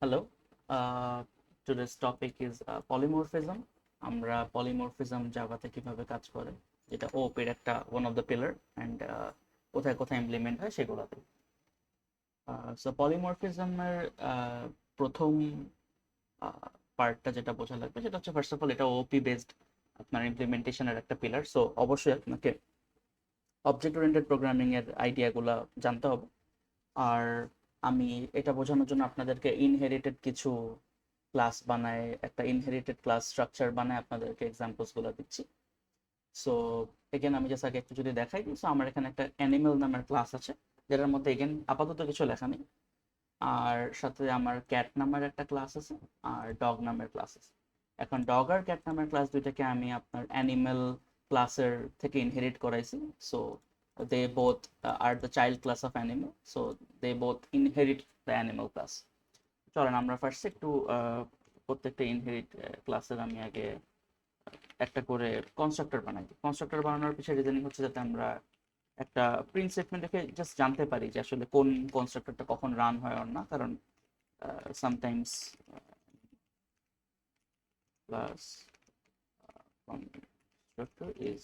Hello. Today's topic is polymorphism. আমরা polymorphism জাভাতে কিভাবে কাজ করে, যেটা OOP এর একটা one of the pillar and কোথায় কোথায় ইমপ্লিমেন্ট হয় সেগুলোতে। সো পলিমরফিজমের প্রথম পার্টটা যেটা বোঝা লাগবে সেটা হচ্ছে ফার্স্ট অফ অল এটা ওপি বেসড আপনার ইমপ্লিমেন্টেশনের একটা পিলার। সো অবশ্যই আপনাকে অবজেক্ট ওরিয়েন্টেড প্রোগ্রামিং এর আইডিয়াগুলো জানতে হবে। আর আমি এটা বোঝানোর জন্য আপনাদেরকে ইনহেরিটেড কিছু ক্লাস বানায়, একটা ইনহেরিটেড ক্লাস স্ট্রাকচার বানায় আপনাদেরকে এক্সাম্পলস গুলো দিচ্ছি। সো এগেন আমি জাস্ট আগে একটু যদি দেখাই দিই, সো আমার এখানে একটা অ্যানিমেল নামের ক্লাস আছে, যেটার মধ্যে এগেন আপাতত কিছু লেখা নেই। আর সাথে আমার ক্যাট নামের একটা ক্লাস আছে, আর ডগ নামের ক্লাস আছে। এখন ডগ আর ক্যাট নামের ক্লাস দুইটাকে আমি আপনার অ্যানিমেল ক্লাসের থেকে ইনহেরিট করাইছি। So they both are the child class of animal, so they both inherit the animal class. চলেন আমরা ফার্স্ট একটু প্রত্যেকটা ইনহেরিট ক্লাসের আমি আগে একটা করে কনস্ট্রাক্টর বানাই। কনস্ট্রাক্টর বানানোর পিছনে রিজনিং হচ্ছে যাতে আমরা একটা প্রিন্ট স্টেটমেন্ট রেখে জাস্ট জানতে পারি যে আসলে কোন কনস্ট্রাক্টরটা কখন রান হয় আর না, কারণ sometimes class constructor is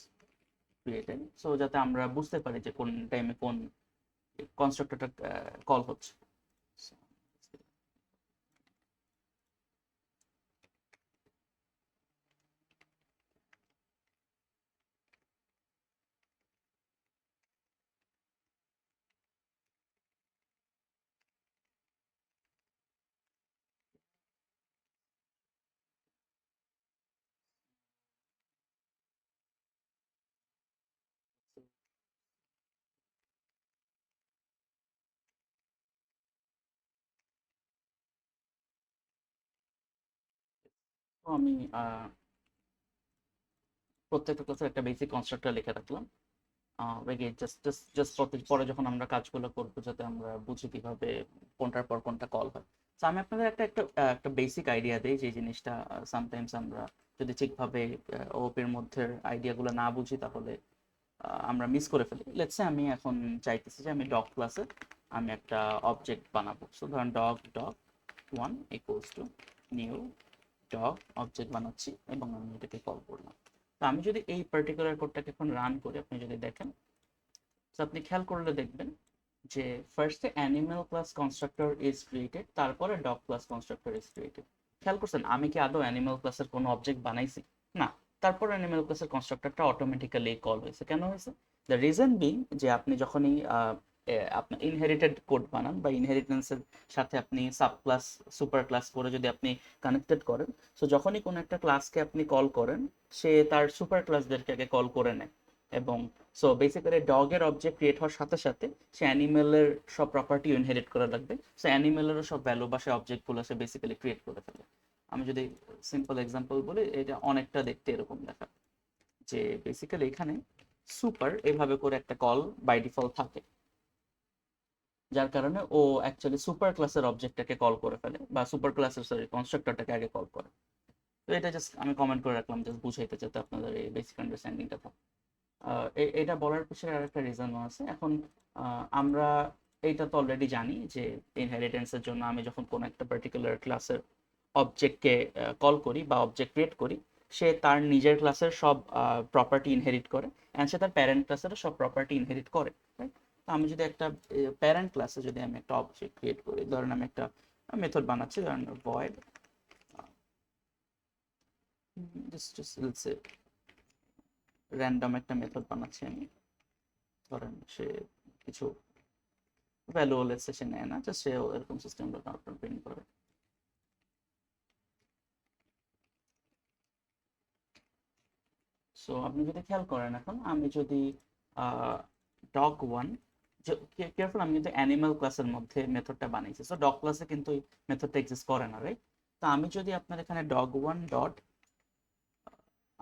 created, so যাতে আমরা বুঝতে পারি যে কোন টাইমে কোন কনস্ট্রাক্টরটা কল হচ্ছে। তো আমি প্রত্যেকটা ক্লাসের একটা বেসিক কনস্ট্রাক্টর লিখে রাখলাম। জাস্ট জাস্ট জাস্ট পরে যখন আমরা কাজগুলো করবো যাতে আমরা বুঝি কিভাবে কোনটার পর কোনটা কল হয়। তো আমি আপনাদের একটা একটা একটা বেসিক আইডিয়া দিই যে জিনিসটা সামটাইমস আমরা যদি ঠিকভাবে ওপের মধ্যে আইডিয়াগুলো না বুঝি তাহলে আমরা মিস করে ফেলি। লেটসে আমি এখন চাইতেছি যে আমি ডগ ক্লাসে আমি একটা অবজেক্ট বানাবো। সো ধরেন dog dog one equals to new dog object বানাচ্ছি এবং আমি এটাকে কল করলাম। তো আমি যদি এই পার্টিকুলার কোডটাকে এখন রান করি, আপনি যদি দেখেন, তো আপনি খেয়াল করলে দেখবেন যে ফার্স্টে animal class constructor is created, তারপরে dog class constructor is created. খেয়াল করছেন আমি কি আদৌ অ্যানিমাল ক্লাসের কোনো অবজেক্ট বানাইছি? না। তারপর অ্যানিমাল ক্লাসের কনস্ট্রাক্টরটা অটোমেটিক্যালি কল হয়েছে। কেন হয়েছে? দ্য রিজন বিং যে আপনি যখনই আপনার ইনহেরিটেড কোড বানান বা ইনহেরিটেন্সের সাথে আপনি সাব ক্লাস সুপার ক্লাস করে যদি আপনি কানেক্টেড করেন, সো যখনই কোনো একটা ক্লাসকে আপনি কল করেন সে তার সুপার ক্লাসদেরকে আগে কল করে নেয়। এবং সো বেসিক্যালি ডগের অবজেক্ট ক্রিয়েট হওয়ার সাথে সাথে সে অ্যানিমেলের সব প্রপার্টি ইনহেরিট করা লাগবে। সো অ্যানিমেলেরও সব ভ্যালু বা সে অবজেক্টগুলো সে বেসিক্যালি ক্রিয়েট করে ফেলে। আমি যদি সিম্পল এক্সাম্পল বলি, এটা অনেকটা দেখতে এরকম দেখা, যে বেসিক্যালি এখানে সুপার এভাবে করে একটা কল বাই ডিফল্ট থাকে, যার কারণে ও অ্যাকচুয়ালি সুপার ক্লাসের অবজেক্টটাকে কল করে ফেলে বা সুপার ক্লাসের সরি কনস্ট্রাক্টরটাকে আগে কল করে। তো এটা জাস্ট আমি কমেন্ট করে রাখলাম জাস্ট বুঝাইতে যাতে আপনাদের এই বেসিক আন্ডারস্ট্যান্ডিংটা থাকে। এটা বলার পিছনে আরেকটা রিজনও আছে। এখন আমরা এইটা তো অলরেডি জানি যে ইনহেরিটেন্সের জন্য আমি যখন কোনো একটা পার্টিকুলার ক্লাসের অবজেক্টকে কল করি বা অবজেক্ট ক্রিয়েট করি, সে তার নিজের ক্লাসের সব প্রপার্টি ইনহেরিট করে অ্যান্ড সে তার প্যারেন্ট ক্লাসেরও সব প্রপার্টি ইনহেরিট করে, রাইট? তো আমি যদি একটা প্যারেন্ট ক্লাসে যদি আমি একটা অবজেক্ট ক্রিয়েট করি, ধরেন আমি একটা মেথড বানাচ্ছি, ধরেন ভয়েড জাস্ট র্যান্ডম একটা মেথড বানাচ্ছি আমি। ধরেন সে কিছু ভ্যালু লেটস সে নেয় না, জাস্ট সে এরকম সিস্টেম ডট আউটপুট প্রিন্ট করে। সো আপনি যদি খেয়াল করেন, এখন আমি যদি ডগ ওয়ান, কেয়ারফুল, আমি কিন্তু অ্যানিমাল ক্লাসের মধ্যে মেথডটা বানাইছি, সো ডগ ক্লাসে কিন্তু মেথডটা এক্সিস্ট করে না, রাইট? তো আমি যদি আপনার এখানে ডগ ওয়ান ডট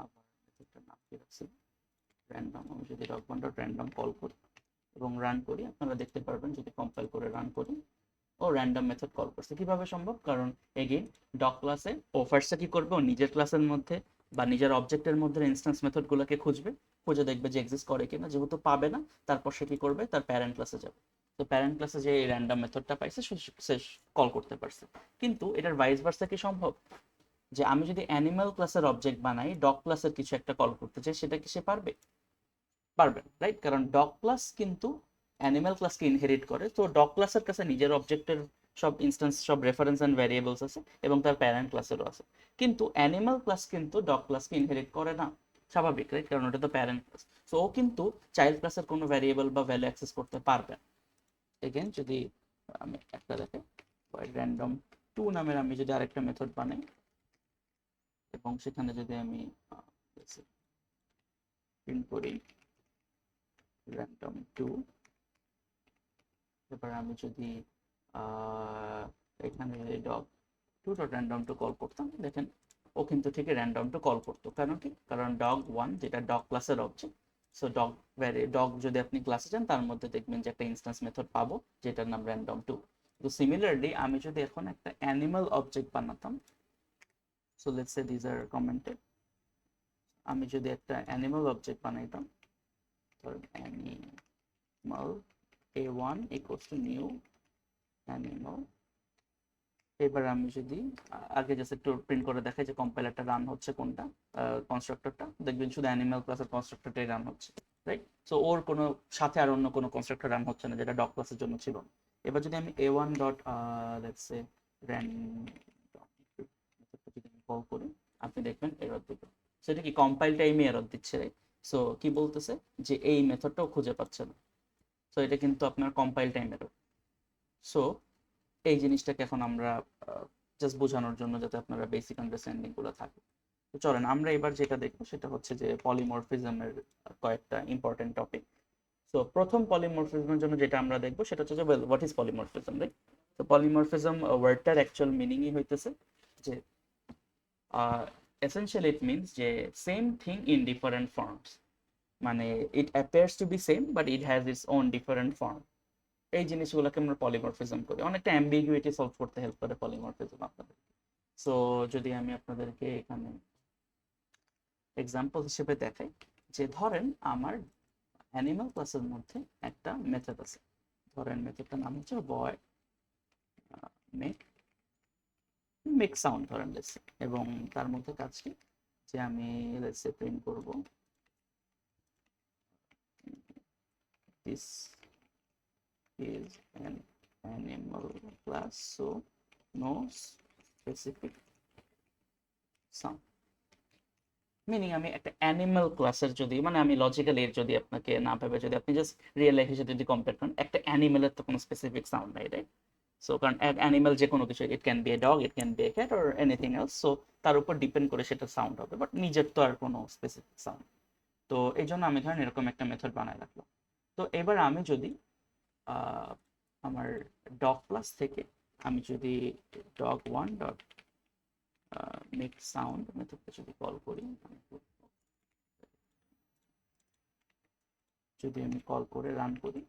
আবার মেথডটার নাম কি রাখছি র্যান্ডম, আমি যদি dog one dot random call করি এবং রান করি, আপনারা দেখতে পারবেন যদি কম্পাইল করে রান করি ও র্যান্ডম মেথড কল করছে। কিভাবে সম্ভব? কারণ এগেইন ডগ ক্লাসে ও ফার্স্টে কি করবে, ও নিজের ক্লাসের মধ্যে বা নিজের অবজেক্টের মধ্যে ইনস্ট্যান্স মেথডগুলোকে খুঁজবে, খুঁজে দেখবে যে এক্সিস্ট করে কিনা, যেহেতু পাবে না তারপর সে কি করবে, তার প্যারেন্ট ক্লাসে যাবে। তো প্যারেন্ট ক্লাসে যে র্যান্ডম মেথডটা পাইছে সে কল করতে পারছে। কিন্তু এটার ভাইস ভার্সা কি সম্ভব, যে আমি যদি অ্যানিমাল ক্লাসের অবজেক্ট বানাই ডগ ক্লাসের কিছু একটা কল করতে চাই, সেটা কি সে পারবে? পারবে, রাইট? কারণ ডগ ক্লাস কিন্তু অ্যানিমাল ক্লাসকে ইনহেরিট করে, তো ডগ ক্লাসের কাছে নিজের অবজেক্টের সব ইনস্ট্যান্স, সব রেফারেন্স অ্যান্ড ভ্যারিয়েবলস আছে এবং তার প্যারেন্ট ক্লাসেরও আছে। কিন্তু অ্যানিমাল ক্লাস কিন্তু ডগ ক্লাসকে ইনহেরিট করে না, স্বাভাবিক, রাইট? কারণ ওটা তো প্যারেন্ট ক্লাস। সো ও কিন্তু চাইল্ড ক্লাসের কোনো ভ্যারিয়েবল বা ভ্যালু অ্যাক্সেস করতে পারবে না। এগেন যদি আমি একটা দেখে র্যান্ডম টু নামের আমি যদি আরেকটা মেথড বানাই এবং সেখানে যদি আমি প্রিন্ট করি র্যান্ডম টু, এবার আমি যদি এখানে dog two dot random two call করতাম, দেখেন ও কিন্তু ঠিক র্যান্ডম টু কল করতো। কারণ কি? কারণ ডগ ওয়ান যেটা ডগ ক্লাসের অবজেক্ট, সো ডগ যদি আপনি ক্লাসে যান তার মধ্যে দেখবেন যে একটা ইনস্ট্যান্স মেথড পাবো যেটার নাম র্যান্ডম টু। তো সিমিলারলি আমি যদি এখন একটা অ্যানিমাল অবজেক্ট বানাতাম, so let's say this are commented, আমি যদি একটা অ্যানিমাল অবজেক্ট বানাইতাম, ধরুন animal a1 equals to new animal, এবার আমি যদি আগে জাস্ট একটু প্রিন্ট করে দেখাই যে কম্পাইলারটা রান হচ্ছে কোনটা, কনস্ট্রাক্টরটা, দেখবেন শুধু অ্যানিমাল ক্লাসের কনস্ট্রাক্টরটাই রান হচ্ছে, রাইট? সো ওর কোনো সাথে আর অন্য কোনো কনস্ট্রাক্টর রান হচ্ছে না, যেটা ডগ ক্লাসের জন্য ছিল। এবার যদি আমি a1 dot let's say random call করি, আপনি দেখবেন এরর দিবে। সেটা কি কম্পাইল টাইমে এরর দিচ্ছে, রাইট? সো কি বলতেছে যে এই মেথডটাও খুঁজে পাচ্ছে না। সো এটা কিন্তু আপনার কম্পাইল টাইম এরর। সো এই জিনিসটাকে এখন আমরা জাস্ট বোঝানোর জন্য যাতে আপনারা বেসিক আন্ডারস্ট্যান্ডিং গুলো থাকে। তো চলেন আমরা এবার যেটা দেখবো সেটা হচ্ছে যে পলিমরফিজমের কয়েকটা ইম্পর্টেন্ট টপিক। সো প্রথম পলিমরফিজমের জন্য যেটা আমরা দেখবো সেটা হচ্ছে যে well what is polymorphism, right? তো পলিমরফিজম ওয়ার্ডটার অ্যাকচুয়াল মিনিংই হইতেছে যে এসেনশিয়ালি ইট মিনস যে same thing in different forms, মানে it appears to be same but it has its own different form. এই জিনিসগুলোকে আমরা পলিমরফিজম করি, অনেকটা অ্যাম্বিগুইটি সলভ করতে হেল্প করে পলিমরফিজম আপনাদের। সো যদি আমি আপনাদেরকে এখানে এক্সাম্পল হিসেবে দেখাই, যে ধরেন আমার অ্যানিমাল ক্লাসের মধ্যে একটা মেথড আছে, ধরেন মেথডটার নাম হচ্ছে ভয়েড মেক মেক সাউন্ড ধরেন লেটস, এবং তার মধ্যে কাজটি যে আমি লেটস প্রিন্ট করব this is an animal class, so no specific sound. Meaning আমি একটা অ্যানিমাল ক্লাসের যদি, মানে আমি লজিক্যালি এর যদি আপনাকে না ভেবে যদি আপনি জাস্ট রিয়েল লাইফের সাথে যদি কম্পেয়ার করেন, একটা অ্যানিমালের তো কোনো স্পেসিফিক সাউন্ড নাই, রাইট? সো কারণ অ্যানিমাল যে কোনো কিছু, it can B a dog, it can B A cat or anything else, so তার উপর ডিপেন্ড করে সেটা সাউন্ড হবে, বাট নিজের তো আর কোনো স্পেসিফিক সাউন্ড। তো এই জন্য আমি ধরেন এরকম একটা মেথড বানায় রাখলাম। তো এবার আমি যদি আমার ডগ ক্লাস থেকে আমি যদি dog one dot make sound মেথডটা যদি কল করি, যদি আমি কল করে রান করি,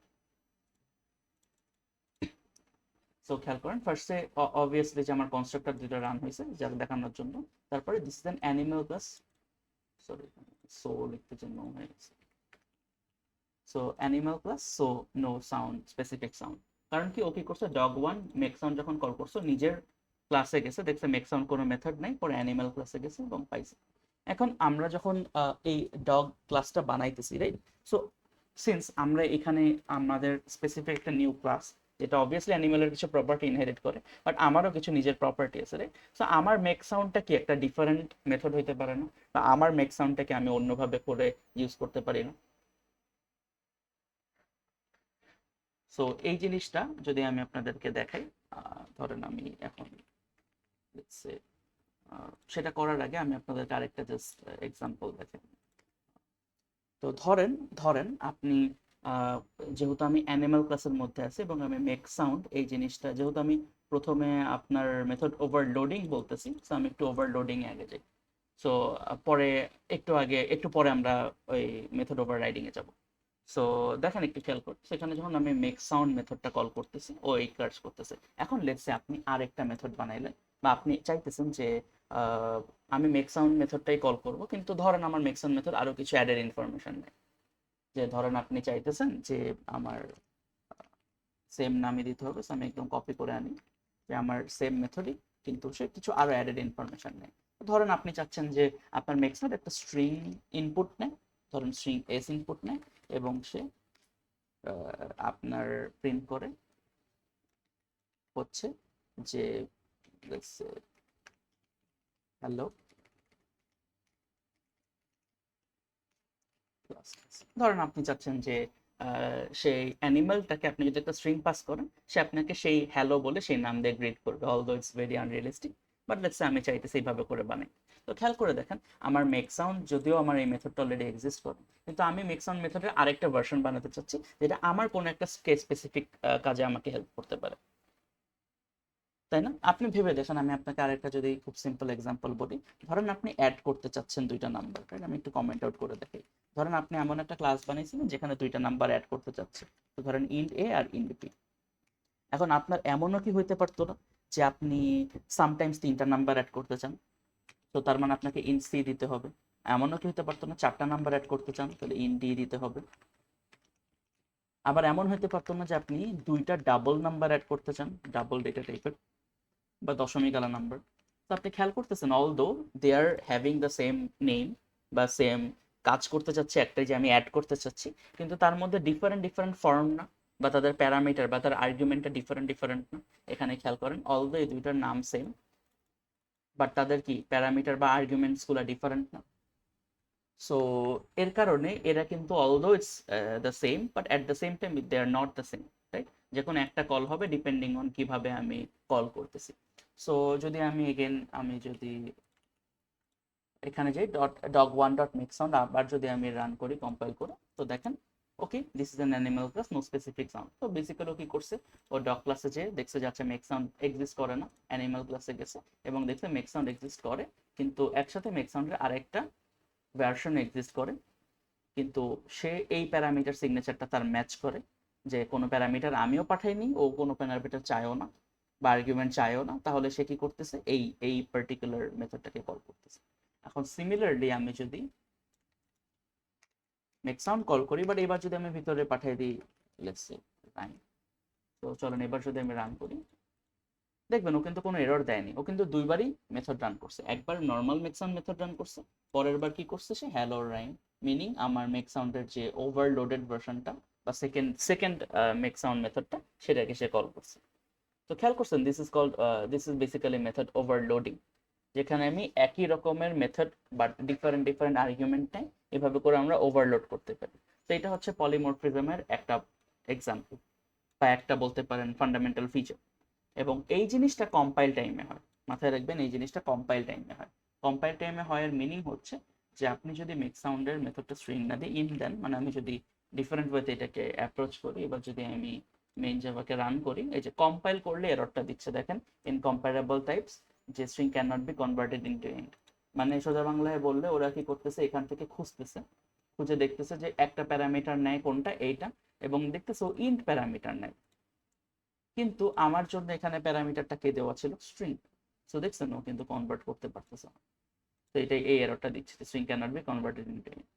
সো খেয়াল করেন ফার্স্টে অবভিয়াসলি যে আমার কনস্ট্রাক্টর দুটো রান হয়েছে যা দেখানোর জন্য, তারপরে this is an animal class, sorry so লিখতে জন্য হয়ে গেছে, so animal class, so no sound specific sound. কারণ কি ও কি করছে, ডগ ওয়ান মেক সাউন্ড যখন কল করছো নিজের ক্লাসে গেছে, দেখছে মেক সাউন্ড কোনো মেথড নাই, পরে অ্যানিমাল ক্লাসে গেছে এবং পাইছে। এখন আমরা যখন এই ডগ ক্লাসটা বানাইতেছি, রাইট? সো সিন্স আমরা এখানে আমাদের স্পেসিফিক একটা নিউ ক্লাস যেটা অবভিয়াসলি অ্যানিমালের কিছু প্রপার্টি ইনহেরিট করে, বাট আমারও কিছু নিজের প্রপার্টি আছে, রাইট? সো আমার মেক সাউন্ডটা কি একটা ডিফারেন্ট মেথড হইতে পারে না, বা আমার মেক সাউন্ডটাকে আমি অন্যভাবে করে ইউজ করতে পারি না। সো এই জিনিসটা যদি আমি আপনাদেরকে দেখাই, ধরেন আমি এখন সেটা করার আগে আমি আপনাদেরকে আরেকটা জাস্ট এক্সাম্পল দেখাই। তো ধরেন ধরেন আপনি যেহেতু আমি অ্যানিমাল ক্লাসের মধ্যে আছি এবং আমি মেক সাউন্ড এই জিনিসটা, যেহেতু আমি প্রথমে আপনার মেথড ওভারলোডিং বলতেছি, সো আমি একটু ওভারলোডিং এ আগে যাই। সো পরে একটু পরে আমরা ওই মেথড ওভাররাইডিং এ যাব। সো দেখেন একটু খেয়াল করুন, সেখানে যখন আমি মেক সাউন্ড মেথডটা কল করতেছি ও এই কাজ করতেছে। এখন লেটস সে আপনি আরেকটা মেথড বানাইলেন, বা আপনি চাইতেছেন যে আমি মেক সাউন্ড মেথডটাই কল করব, কিন্তু ধরেন আমার মেক সাউন্ড মেথড আরো কিছু অ্যাডেড ইনফরমেশন নেই, যে ধরেন আপনি চাইতেছেন যে আমার সেম নামই দিতে হবে। সো আমি একদম কপি করে আনি যে আমার সেম মেথডই, কিন্তু সে কিছু আরো অ্যাডেড ইনফরমেশন নেয়। ধরেন আপনি চাচ্ছেন যে আপনার মেক্সড একটা স্ট্রিং ইনপুট নেয়, ধরেন স্ট্রিং এস ইনপুট নেয়, এবং সে আপনার প্রিন্ট করে হচ্ছে যে হ্যালো, ধরেন আপনি চাচ্ছেন যে সেই অ্যানিমালটাকে আপনি যদি একটা স্ট্রিং পাস করেন, সে আপনাকে সেই হ্যালো বলে সেই নাম দিয়ে গ্রিট করবে, although it's very unrealistic, but let's say আমি চাইতেছি এইভাবে করে বানাই। তো খেয়াল করে দেখেন, আমার মেক সাউন্ড যদিও আমার এই মেথডটা অলরেডি এক্সিস্ট করে, কিন্তু আমি মেক সাউন্ড মেথডের আরেকটা ভার্সন বানাতে চাচ্ছি যেটা আমার কোনো একটা স্পেসিফিক কাজে আমাকে হেল্প করতে পারে, তাই না? আপনি ভেবে দেখেন, আমি আপনাকে আরেকটা যদি খুব সিম্পল এক্সাম্পল বলি, ধরেন আপনি অ্যাড করতে চাচ্ছেন দুইটা নাম্বার, রাইট? আমি একটু কমেন্ট আউট করে দেখি। ধরেন আপনি এমন একটা ক্লাস বানিয়েছিলেন যেখানে দুইটা নাম্বার অ্যাড করতে চাচ্ছে, তো ধরেন ইন্ট এ আর ইন্ট বি। এখন আপনার এমনও কি হইতে পারতো না যে আপনি সামটাইমস তিনটা নাম্বার অ্যাড করতে চান, তো তার মানে আপনাকে ইন্ট সি দিতে হবে। এমনও কি হতে পারতো না চারটা নাম্বার অ্যাড করতে চান, তাহলে ইন্ট ডি দিতে হবে। আবার এমন হইতে পারতো না যে আপনি দুইটা ডাবল নাম্বার অ্যাড করতে চান, ডাবল ডেটা টাইপের বা দশমিক আলা নাম্বার। তো আপনি খেয়াল করতেছেন, although they are having the same name বা সেম কাজ করতে চাচ্ছে একটাই, যে আমি অ্যাড করতে চাচ্ছি, কিন্তু তার মধ্যে ডিফারেন্ট ডিফারেন্ট ফর্ম না, বা তাদের প্যারামিটার বা তার আর্গুমেন্টটা ডিফারেন্ট ডিফারেন্ট না। এখানে খেয়াল করেন, অলদো এই দুইটার নাম সেম, বাট তাদের কি প্যারামিটার বা আর্গুমেন্টসগুলো ডিফারেন্ট না। সো এর কারণে এরা কিন্তু although it's the same, but at the same time they are not the same, right? যে কোনো একটা কল হবে ডিপেন্ডিং অন কিভাবে আমি কল করতেছি। সো যদি আমি এগেন আমি যদি এখানে যাই dot dog one dot make sound, আবার যদি আমি রান করি কম্পাইল করে, তো দেখেন okay this is an animal class, no specific sound. তো বেসিক্যালি কি করছে, ও ডগ ক্লাসে যে দেখছে যাচ্ছে মেক সাউন্ড এক্সিস্ট করে না, অ্যানিমাল ক্লাসে গেছে এবং দেখছে মেক সাউন্ড এক্সিস্ট করে, কিন্তু একসাথে মেক সাউন্ডের আরেকটা ভার্সন এক্সিস্ট করে, কিন্তু সে এই প্যারামিটার সিগনেচারটা তার ম্যাচ করে, যে কোনো প্যারামিটার আমিও পাঠাইনি, ও কোনো প্যারামিটার চায়ও না বা আর্গুমেন্ট চায়ও না, তাহলে সে কি করতেছে, এই এই পার্টিকুলার মেথডটাকে কল করতেছে। এখন সিমিলারলি আমি যদি মেক সাউন্ড কল করি, বাট এবার যদি আমি ভিতরে পাঠিয়ে দিই লেটস সে রান, তো চলেন এবার যদি আমি রান করি, দেখবেন ও কিন্তু কোনো এরর দেয়নি, ও কিন্তু দুইবারই মেথড রান করছে, একবার normal make sound method run করছে, পরের বার কি করছে সে হ্যালো রাইম, মিনিং আমার মেক সাউন্ডের যে ওভারলোডেড ভার্সনটা বা সেকেন্ড সেকেন্ড মেক সাউন্ড মেথডটা, সেটাকে সে কল করছে। তো খেয়াল করছেন, this is basically method overloading, যেখানে আমি একই রকমের method but different different argument নেই, এভাবে করে আমরা ওভারলোড করতে পারি। তো এটা হচ্ছে পলিমরফিজমের একটা এক্সাম্পল, বা একটা বলতে পারেন ফান্ডামেন্টাল ফিচার। এবং এই জিনিসটা কম্পাইল টাইমে হয়, মাথায় রাখবেন এই জিনিসটা কম্পাইল টাইমে হয়। কম্পাইল টাইমে হয় এর মিনিং হচ্ছে যে আপনি যদি মেক সাউন্ডের মেথডটা স্ট্রিং না দিয়ে ইন দেন, মানে আমি যদি ডিফারেন্ট ওয়েতে এটাকে অ্যাপ্রোচ করি, এবার যদি আমি মেইন জাভাকে রান করি, এই যে কম্পাইল করলে এররটা দিচ্ছে দেখেন, ইনকম্পারেবল টাইপস, যে string can not B converted into int. মানে সোজা বাংলায় বললে ওরা কি করতেছে, এখান থেকে খুঁজতেছে, খুঁজে দেখতেছে যে একটা প্যারামিটার নেয় কোনটা, এইটা, এবং দেখতেছে ও ইন্ট প্যারামিটার নেয়, কিন্তু আমার জন্য এখানে প্যারামিটারটা কে দেওয়া ছিল, স্ট্রিং। সো দেখছেন ও কিন্তু কনভার্ট করতে পারতেছে না, তো এটাই এই এররটা দিচ্ছে, string can not B converted into int.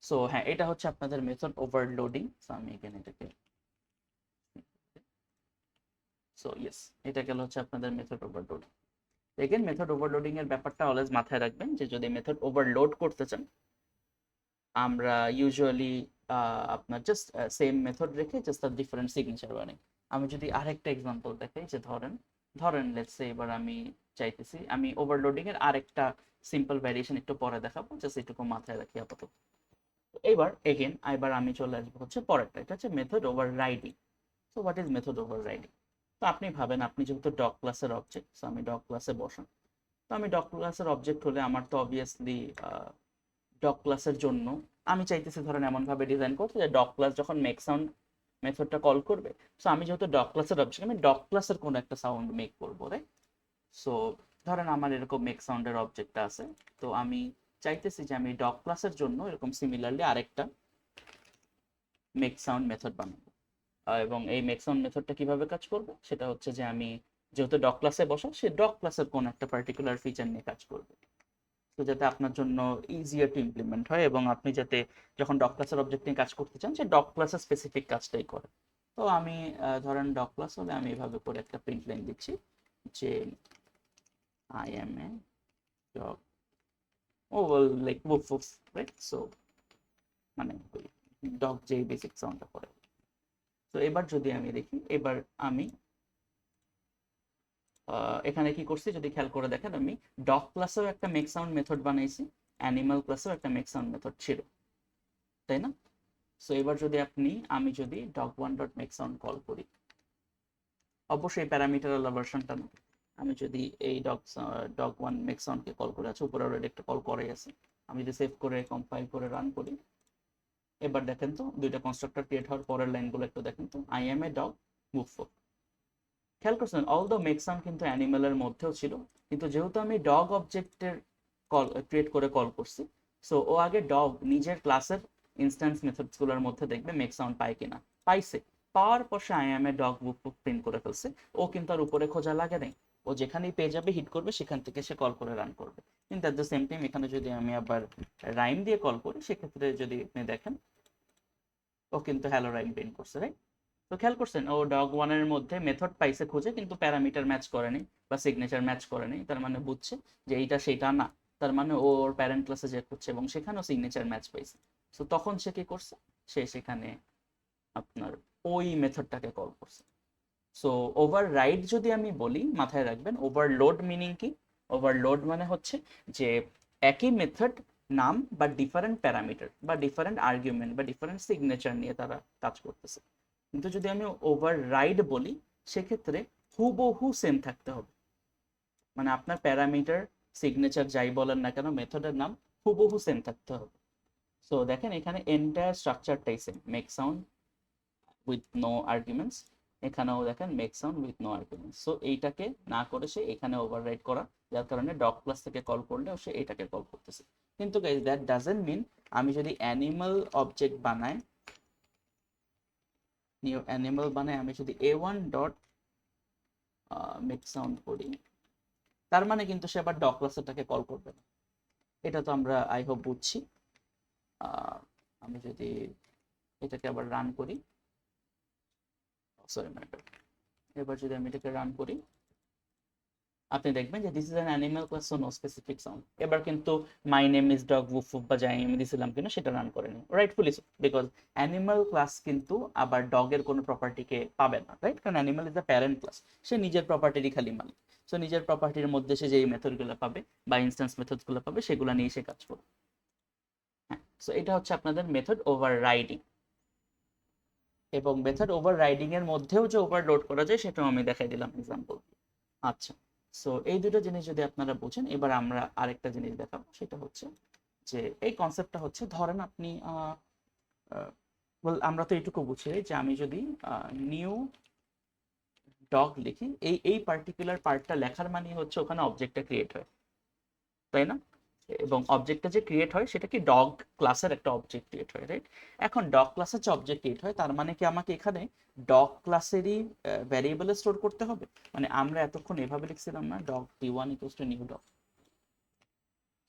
So হ্যাঁ, এটা হচ্ছে আপনাদের মেথড ওভারলোডিং। সো আমি এখানে এটাকে, সো ইয়েস, এটা গেল হচ্ছে আপনাদের method overloading. Again method overloading এর ব্যাপারটা অলওয়েজ মাথায় রাখবেন, যে যদি মেথড ওভারলোড করতে চান, আমরা ইউজুয়ালি আপনার জাস্ট সেম মেথড রেখে জাস্ট তার ডিফারেন্ট সিগনেচার বানাই। আমি যদি আরেকটা এক্সাম্পল দেখাই, যে ধরেন ধরেন লেটস সে এবার আমি চাইতেছি, আমি ওভারলোডিং এর আরেকটা সিম্পল ভ্যারিয়েশন একটু পরে দেখাবো, জাস্ট এটুকু মাথায় রাখি আপাতত। এবার এগেন এবার আমি চলে আসবো হচ্ছে পরেরটা, এটা হচ্ছে method overriding. So what is method overriding? তো আপনি ভাবেন, আপনি যেহেতু ডগ ক্লাসের অবজেক্ট, সো আমি ডগ ক্লাসে বসান, তো আমি ডগ ক্লাসের অবজেক্ট হলে আমার তো অবভিয়াসলি ডগ ক্লাসের জন্য আমি চাইতেছি ধরেন এমনভাবে ডিজাইন করতে, যে ডগ ক্লাস যখন মেক সাউন্ড মেথডটা কল করবে, সো আমি যেহেতু ডগ ক্লাসের অবজেক্ট, আমি ডগ ক্লাসের কোনো একটা সাউন্ড মেক করবো, রাইট? সো ধরেন আমার এরকম মেক সাউন্ডের অবজেক্টটা আছে, তো আমি চাইতেছি যে আমি ডগ ক্লাসের জন্য এরকম সিমিলারলি আরেকটা মেক সাউন্ড মেথড বানাবো। এবং এই মেক সাউন্ড মেথডটা কিভাবে কাজ করবে, সেটা হচ্ছে যে আমি যেহেতু ডগ ক্লাসে বসা, সে ডগ ক্লাসের কোন একটা পার্টিকুলার ফিচার নিয়ে কাজ করবে, তো যাতে আপনার জন্য ইজিয়ার টু ইমপ্লিমেন্ট হয়, এবং আপনি যাতে যখন ডগ ক্লাসের অবজেক্ট নিয়ে কাজ করতে চান, সে ডগ ক্লাসের স্পেসিফিক কাজটাই করে। তো আমি ধরেন ডগ ক্লাস হলে আমি এভাবে করে একটা প্রিন্ট লাইন দিচ্ছি যে আই এম এ ডগ, ও like woof woof, right? So মানে ডগ যে বেসিক সাউন্ডটা করে। তো এবার যদি আমি দেখি, এবার আমি এখানে কি করছি যদি খেয়াল করে দেখেন, আমি ডগ ক্লাসেও একটা মেক সাউন্ড মেথড বানাইছি, অ্যানিমাল ক্লাসেও একটা মেক সাউন্ড মেথড ছিল, তাই না? সো এবার যদি আমি যদি dog one dot make sound call করি, অবশ্যই প্যারামিটার ওয়ালা ভার্সনটা না, আমি যদি এই ডগ ওয়ান মেক সাউন্ডকে কল করে আছে, উপরে অলরেডি একটা কল করাই আছে, আমি যদি সেভ করে কম্পাইল করে রান করি, এবার দেখেন তো দুইটা কনস্ট্রাক্টর ক্রিয়েট হওয়ার পরের লাইনগুলো একটু দেখেন তো, I am a dog move four. খেয়াল করছেন অল দ্য মেক সাউন্ড কিন্তু অ্যানিমালের মধ্যেও ছিল, কিন্তু যেহেতু আমি ডগ অবজেক্টের কল ক্রিয়েট করে কল করছি, সো ও আগে ডগ নিজের ক্লাসের ইনস্ট্যান্স মেথডসগুলোর মধ্যে দেখবে মেক সাউন্ড পায় কিনা, পাইছে। পাওয়ার পর সে I am a dog woof woof print করে ফেলছে, ও কিন্তু আর উপরে খোঁজা লাগে নাই, ও যেখানেই পেয়ে যাবে হিট করবে, সেখান থেকে সে কল করে রান করবে। কিন্তু অ্যাট দ্য সেম টাইম এখানে যদি আমি আবার রাইম দিয়ে কল করি, সেক্ষেত্রে যদি আপনি দেখেন ও কিন্তু হ্যালো রাইম প্রিন্ট করছে, রাইট? তো খেয়াল করছেন ও ডগ ওয়ানের মধ্যে মেথড পাইছে খুঁজে, কিন্তু প্যারামিটার ম্যাচ করেনি বা সিগনেচার ম্যাচ করেনি, তার মানে বুঝছে যে এইটা সেইটা না, তার মানে ও ওর প্যারেন্ট ক্লাসে যে করছে এবং সেখানেও সিগনেচার ম্যাচ পাইছে। তো তখন সে কি করছে, সে সেখানে আপনার ওই মেথডটাকে কল করছে। সো ওভাররাইড যদি আমি বলি, মাথায় রাখবেন ওভারলোড মিনিং কি। ওভারলোড মানে হচ্ছে যে একই মেথড নাম বা ডিফারেন্ট প্যারামিটার বা ডিফারেন্ট আর্গুমেন্ট বা ডিফারেন্ট সিগনেচার নিয়ে তারা কাজ করতেছে। কিন্তু যদি আমি ওভাররাইড বলি, সেক্ষেত্রে হুবহু সেম থাকতে হবে, মানে আপনার প্যারামিটার সিগনেচার যাই বলেন না কেন, মেথডের নাম হুবহু সেম থাকতে হবে। সো দেখেন এখানে এন্টায়ার স্ট্রাকচারটাই same, make sound with no arguments, এখানেও দেখেন make sound with no arguments. So এইটাকে না করে সে এখানে ওভাররাইড করা, যার কারণে ডগ ক্লাস থেকে কল করলেও সে এটাকে কল করতেছে। কিন্তু গাইজ দ্যাট ডাজেন্ট মিন আমি যদি অ্যানিমাল অবজেক্ট বানাই, নিউ অ্যানিমাল বানাই, আমি যদি এ ওয়ান ডট মেক সাউন্ড করি, তার মানে কিন্তু সে আবার ডগ ক্লাসটাকে কল করবে না। এটা তো আমরা আই হোপ বুঝছি। আমি যদি এটাকে আবার রান করি, সরি ম্যাটার, এবার যদি আমি এটাকে রান করি, আপনি দেখবেন যে this is an animal class, so no specific sound. এবার কিন্তু মাই নেম ইজ ডগ উফ উফ বা যাই আমি দিছিলাম কিনা সেটা রান করেনি, rightfully so, because animal class কিন্তু আবার ডগের কোনো প্রপার্টিকে পাবে না, রাইট? কারণ animal is the parent class, সে নিজের প্রপার্টিরই খালি মালিক। সো নিজের প্রপার্টির মধ্যে সে যেই মেথডগুলো পাবে বা ইনস্ট্যান্স মেথডগুলো পাবে, সেগুলো নিয়ে সে কাজ করবে। হ্যাঁ, সো এটা হচ্ছে আপনাদের মেথড ওভাররাইডিং। এবং মেথড ওভাররাইডিং এর মধ্যেও যে ওভারলোড করা যায়, সেটাও আমি দেখাই দিলাম এক্সাম্পল। আচ্ছা, সো এই দুটো জিনিস যদি আপনারা বুঝেন, এবার আমরা আরেকটা জিনিস দেখাবো, সেটা হচ্ছে যে এই কনসেপ্টটা হচ্ছে, ধরেন আপনি আমরা তো এইটুকু বুঝি যে আমি যদি নিউ ডগ লিখি, এই পার্টিকুলার পার্টটা লেখার মানে হচ্ছে ওখানে অবজেক্টটা ক্রিয়েট হয়, তাই না? এবং অবজেক্টটা যে ক্রিয়েট হয় সেটা কি ডগ ক্লাসের একটা অবজেক্ট ক্রিয়েট হয়, রাইট? এখন ডগ ক্লাসের যে অবজেক্ট ক্রিয়েট হয়, তার মানে কি আমাকে এখানে ডগ ক্লাসেরই ভ্যারিয়েবল স্টোর করতে হবে? মানে আমরা এতক্ষণ এভাবে লিখছিলাম না, dog T one equals to new dog.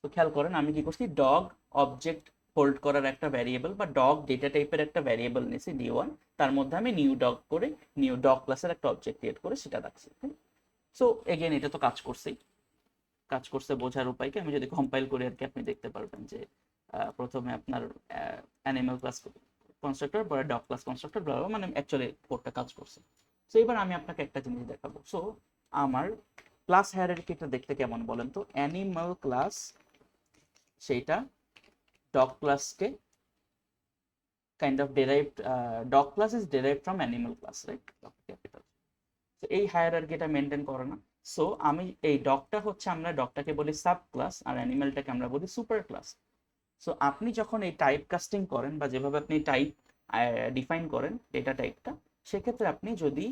তো খেয়াল করেন আমি কি করছি, ডগ অবজেক্ট হোল্ড করার একটা ভ্যারিয়েবল বা ডগ ডেটা টাইপের একটা ভ্যারিয়েবল নিয়েছি ডি ওয়ান, তার মধ্যে আমি নিউ ডগ করে নিউ ডগ ক্লাসের একটা অবজেক্ট ক্রিয়েট করে সেটা রাখছি। সো এগেন এটা তো কাজ করছেই, কাজ করছে বোঝার উপায় কি, আমি যদি কম্পাইল করি আর কি, আপনি দেখতে পারবেন যে প্রথমে আপনার অ্যানিমাল ক্লাস কনস্ট্রাক্টর, পরে ডগ ক্লাস কনস্ট্রাক্টর, মানে অ্যাকচুয়ালি কোডটা কাজ করছে। সো এবার আমি আপনাকে একটা জিনিস দেখাবো। সো আমার ক্লাস হায়ারার্কিটা দেখতে কেমন বলেন তো, অ্যানিমাল ক্লাস সেইটা ডগ ক্লাসকে kind of derived, dog class is derived from animal class, right? Capital. তো এই হায়ারার্কিটা মেনটেন করে না। সো আমি এই ডগটা হচ্ছে, আমরা ডগটাকে বলি সাব ক্লাস আর অ্যানিমালটাকে আমরা বলি সুপার ক্লাস। সো আপনি যখন এই টাইপ কাস্টিং করেন বা যেভাবে আপনি টাইপ ডিফাইন করেন ডেটা টাইপটা, সেক্ষেত্রে আপনি যদি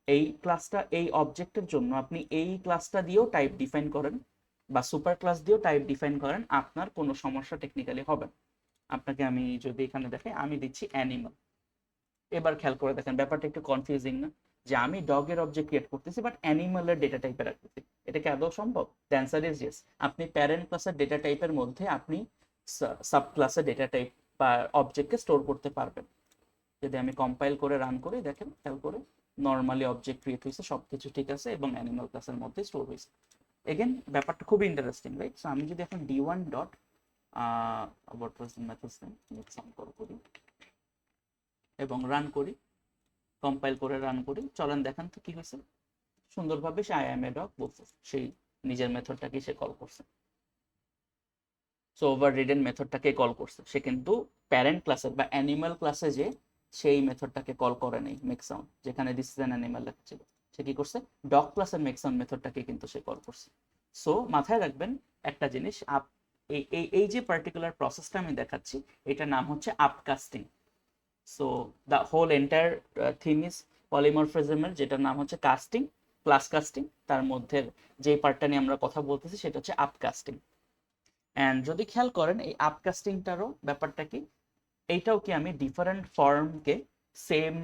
এই ক্লাসটা এই অবজেক্টের জন্য আপনি এই ক্লাসটা দিয়েও টাইপ ডিফাইন করেন বা সুপার ক্লাস দিয়েও টাইপ ডিফাইন করেন, আপনার কোনো সমস্যা টেকনিক্যালি হবে না। আপনাকে আমি যদি এখানে দেখাই, আমি দিচ্ছি অ্যানিমাল। এবার খেয়াল করে দেখেন ব্যাপারটা একটু কনফিউজিং না, যে আমি ডগের অবজেক্ট ক্রিয়েট করতেছি বাট অ্যানিমালের ডেটা টাইপে রাখতেছি, এটা কি আদৌ সম্ভব? The answer is yes. আপনি প্যারেন্ট ক্লাসের ডেটা টাইপের মধ্যে আপনি সাব ক্লাসের ডেটা টাইপ বা অবজেক্টকে স্টোর করতে পারবেন, যদি আমি কম্পাইল করে রান করি, দেখেন খেয়াল করে নর্মালি অবজেক্ট ক্রিয়েট হয়েছে, সবকিছু ঠিক আছে এবং অ্যানিমাল ক্লাসের মধ্যে স্টোর হয়েছে। এগেন ব্যাপারটা খুবই ইন্টারেস্টিং, রাইট? সো আমি যদি এখন d1 dot what was the methods name, সাম করি এবং রান করি, কম্পাইল করে রান করি, চলেন দেখান তো কি হয়েছে। সুন্দরভাবে সে আই এম এ ডগ বলছে, সেই নিজের মেথডটাকে সে কল করছে। সো ওভাররিডেন মেথডটাকে কল করছে, সে কিন্তু প্যারেন্ট ক্লাসের বা অ্যানিমাল ক্লাসে যে সেই মেথডটাকে কল করে নেই মেক সাউন্ড, যেখানে দিস ইজ অ্যান অ্যানিমাল লেখা ছিল, সে কি করছে ডগ ক্লাসের মেক সাউন্ড মেথডটাকে কিন্তু সে কল করছে। সো মাথায় রাখবেন একটা জিনিস, এই যে পার্টিকুলার প্রসেসটা আমি দেখাচ্ছি, এটার নাম হচ্ছে upcasting. So the whole entire theme is পলিমরফিজমের, যেটার নাম হচ্ছে কাস্টিং, ক্লাস কাস্টিং। তার মধ্যে যে পার্টটা নিয়ে আমরা কথা বলতেছি সেটা হচ্ছে আপকাস্টিং। অ্যান্ড যদি খেয়াল করেন এই আপকাস্টিংটারও ব্যাপারটা কি, এইটাও কি আমি ডিফারেন্ট ফর্মকে সেম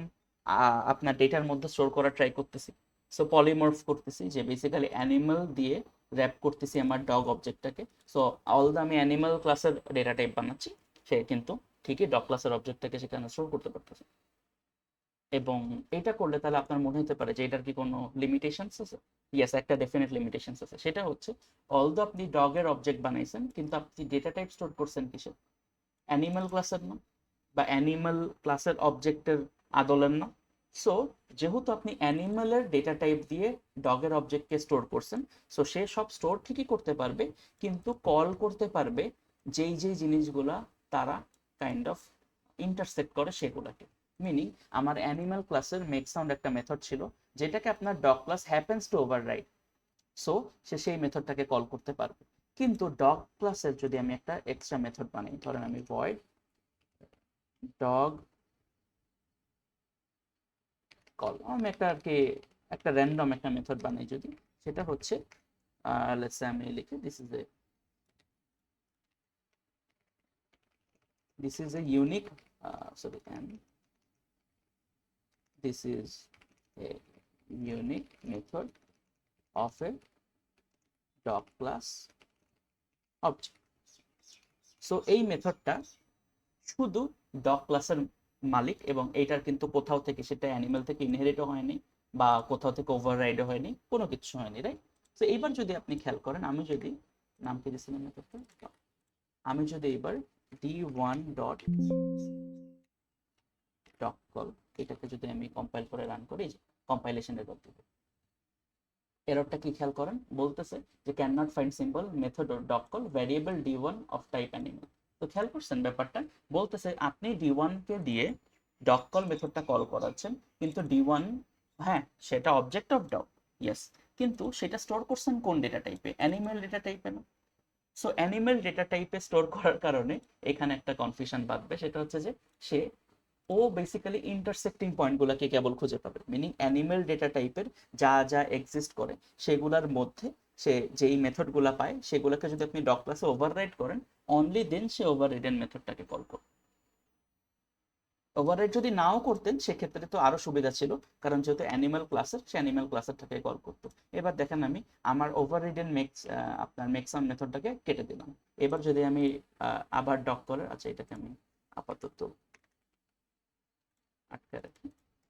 আপনার ডেটার মধ্যে স্টোর করা ট্রাই করতেছি। সো পলিমর্ফ করতেছি, যে বেসিক্যালি অ্যানিমাল দিয়ে র্যাপ করতেছি আমার ডগ অবজেক্টটাকে। সো অল দ্য আমি অ্যানিমাল ক্লাসের ডেটা টাইপ বানাচ্ছি, সে কিন্তু ঠিকই ডগ ক্লাসের অবজেক্টটাকে সেখানে স্টোর করতে পারতেছে। এবং এটা করলে তাহলে আপনার মনে হতে পারে যে এটার কি কোনো লিমিটেশনস আছে? ইয়েস, একটা ডেফিনেট লিমিটেশনস আছে। সেটা হচ্ছে অলদো আপনি ডগের অবজেক্ট বানাইছেন, কিন্তু আপনি ডেটা টাইপ স্টোর করছেন কিসের? অ্যানিমাল ক্লাসের না, বা অ্যানিমাল ক্লাসের অবজেক্টের আদলের না। সো যেহেতু আপনি অ্যানিমালের ডেটা টাইপ দিয়ে ডগের অবজেক্টকে স্টোর করছেন, সো সে সব স্টোর ঠিকই করতে পারবে, কিন্তু কল করতে পারবে যেই যেই জিনিসগুলা তারা কাইন্ড অফ ইন্টারসেক্ট করে সেগুলাকে। মিনিং আমার অ্যানিমাল ক্লাসের মেক সাউন্ড একটা মেথড ছিল, যেটাকে আপনার dog class happens to override. So সে সেই মেথডটাকে কল করতে পারবে। কিন্তু ডগ ক্লাসের যদি আমি একটা এক্সট্রা মেথড বানাই, ধরেন আমি ভয়েড ডগ কল, আমি একটা আর কি একটা র্যান্ডম একটা মেথড বানাই যদি, সেটা হচ্ছে লেটস সে আমি লিখি this is a unique sorry and this is a unique method of a dog class object. So এই মেথডটা শুধু ডগ ক্লাসের মালিক, এবং এইটার কিন্তু কোথাও থেকে সেটা অ্যানিমাল থেকে ইনহেরিটও হয়নি বা কোথাও থেকে ওভাররাইডও হয়নি, কোনো কিছু হয়নি, রাইট? তো এইবার যদি আপনি খেয়াল করেন, আমি যদি নাম কি দিয়েছিলাম মেথডটা, আমি যদি এবার d1 ডট ডগ কল, এটাকে যদি আমি কম্পাইল করে রান করি, কম্পাইলেশনের এরর দেব। এররটা কি খেয়াল করেন, বলতেছে যে can not find symbol method dog call variable d1 of type animal. তো খেয়াল করছেন ব্যাপারটা, বলতেছে আপনি d1 কে দিয়ে ডগ কল মেথডটা কল করাচ্ছেন, কিন্তু d1 হ্যাঁ সেটা অবজেক্ট অফ ডগ, ইয়েস, কিন্তু সেটা স্টোর করছেন কোন ডেটা টাইপে? অ্যানিমাল ডেটা টাইপে না। সো অ্যানিমাল ডেটা টাইপে স্টোর করার কারণে এখানে একটা কনফিউশন বাঁধবে, সেটা হচ্ছে যে সে ও বেসিক্যালি ইন্টারসেক্টিং পয়েন্টগুলোকে কেবল খুঁজে পাবে। মিনিং অ্যানিমাল ডেটা টাইপের যা যা এক্সিস্ট করে সেগুলোর মধ্যে সে যেই মেথডগুলো পায়, সেগুলোকে যদি আপনি ডগ ক্লাসে ওভাররাইড করেন, অনলি দেন সে ওভাররাইডেন মেথডটাকে কল করবে। ওভাররাইড যদি নাও করতেন সেক্ষেত্রে তো আরো সুবিধা ছিল, কারণ যেহেতু অ্যানিমাল ক্লাসের, সে অ্যানিমাল ক্লাসেরটাকে কল করতো। এবার দেখেন আমি আমার ওভাররিডেন আপনার মেকসাম মেথডটাকে কেটে দিলাম। এবার যদি আমি আবার ডগ কলার, আচ্ছা এটাকে আমি আপাতত আটকে রাখি।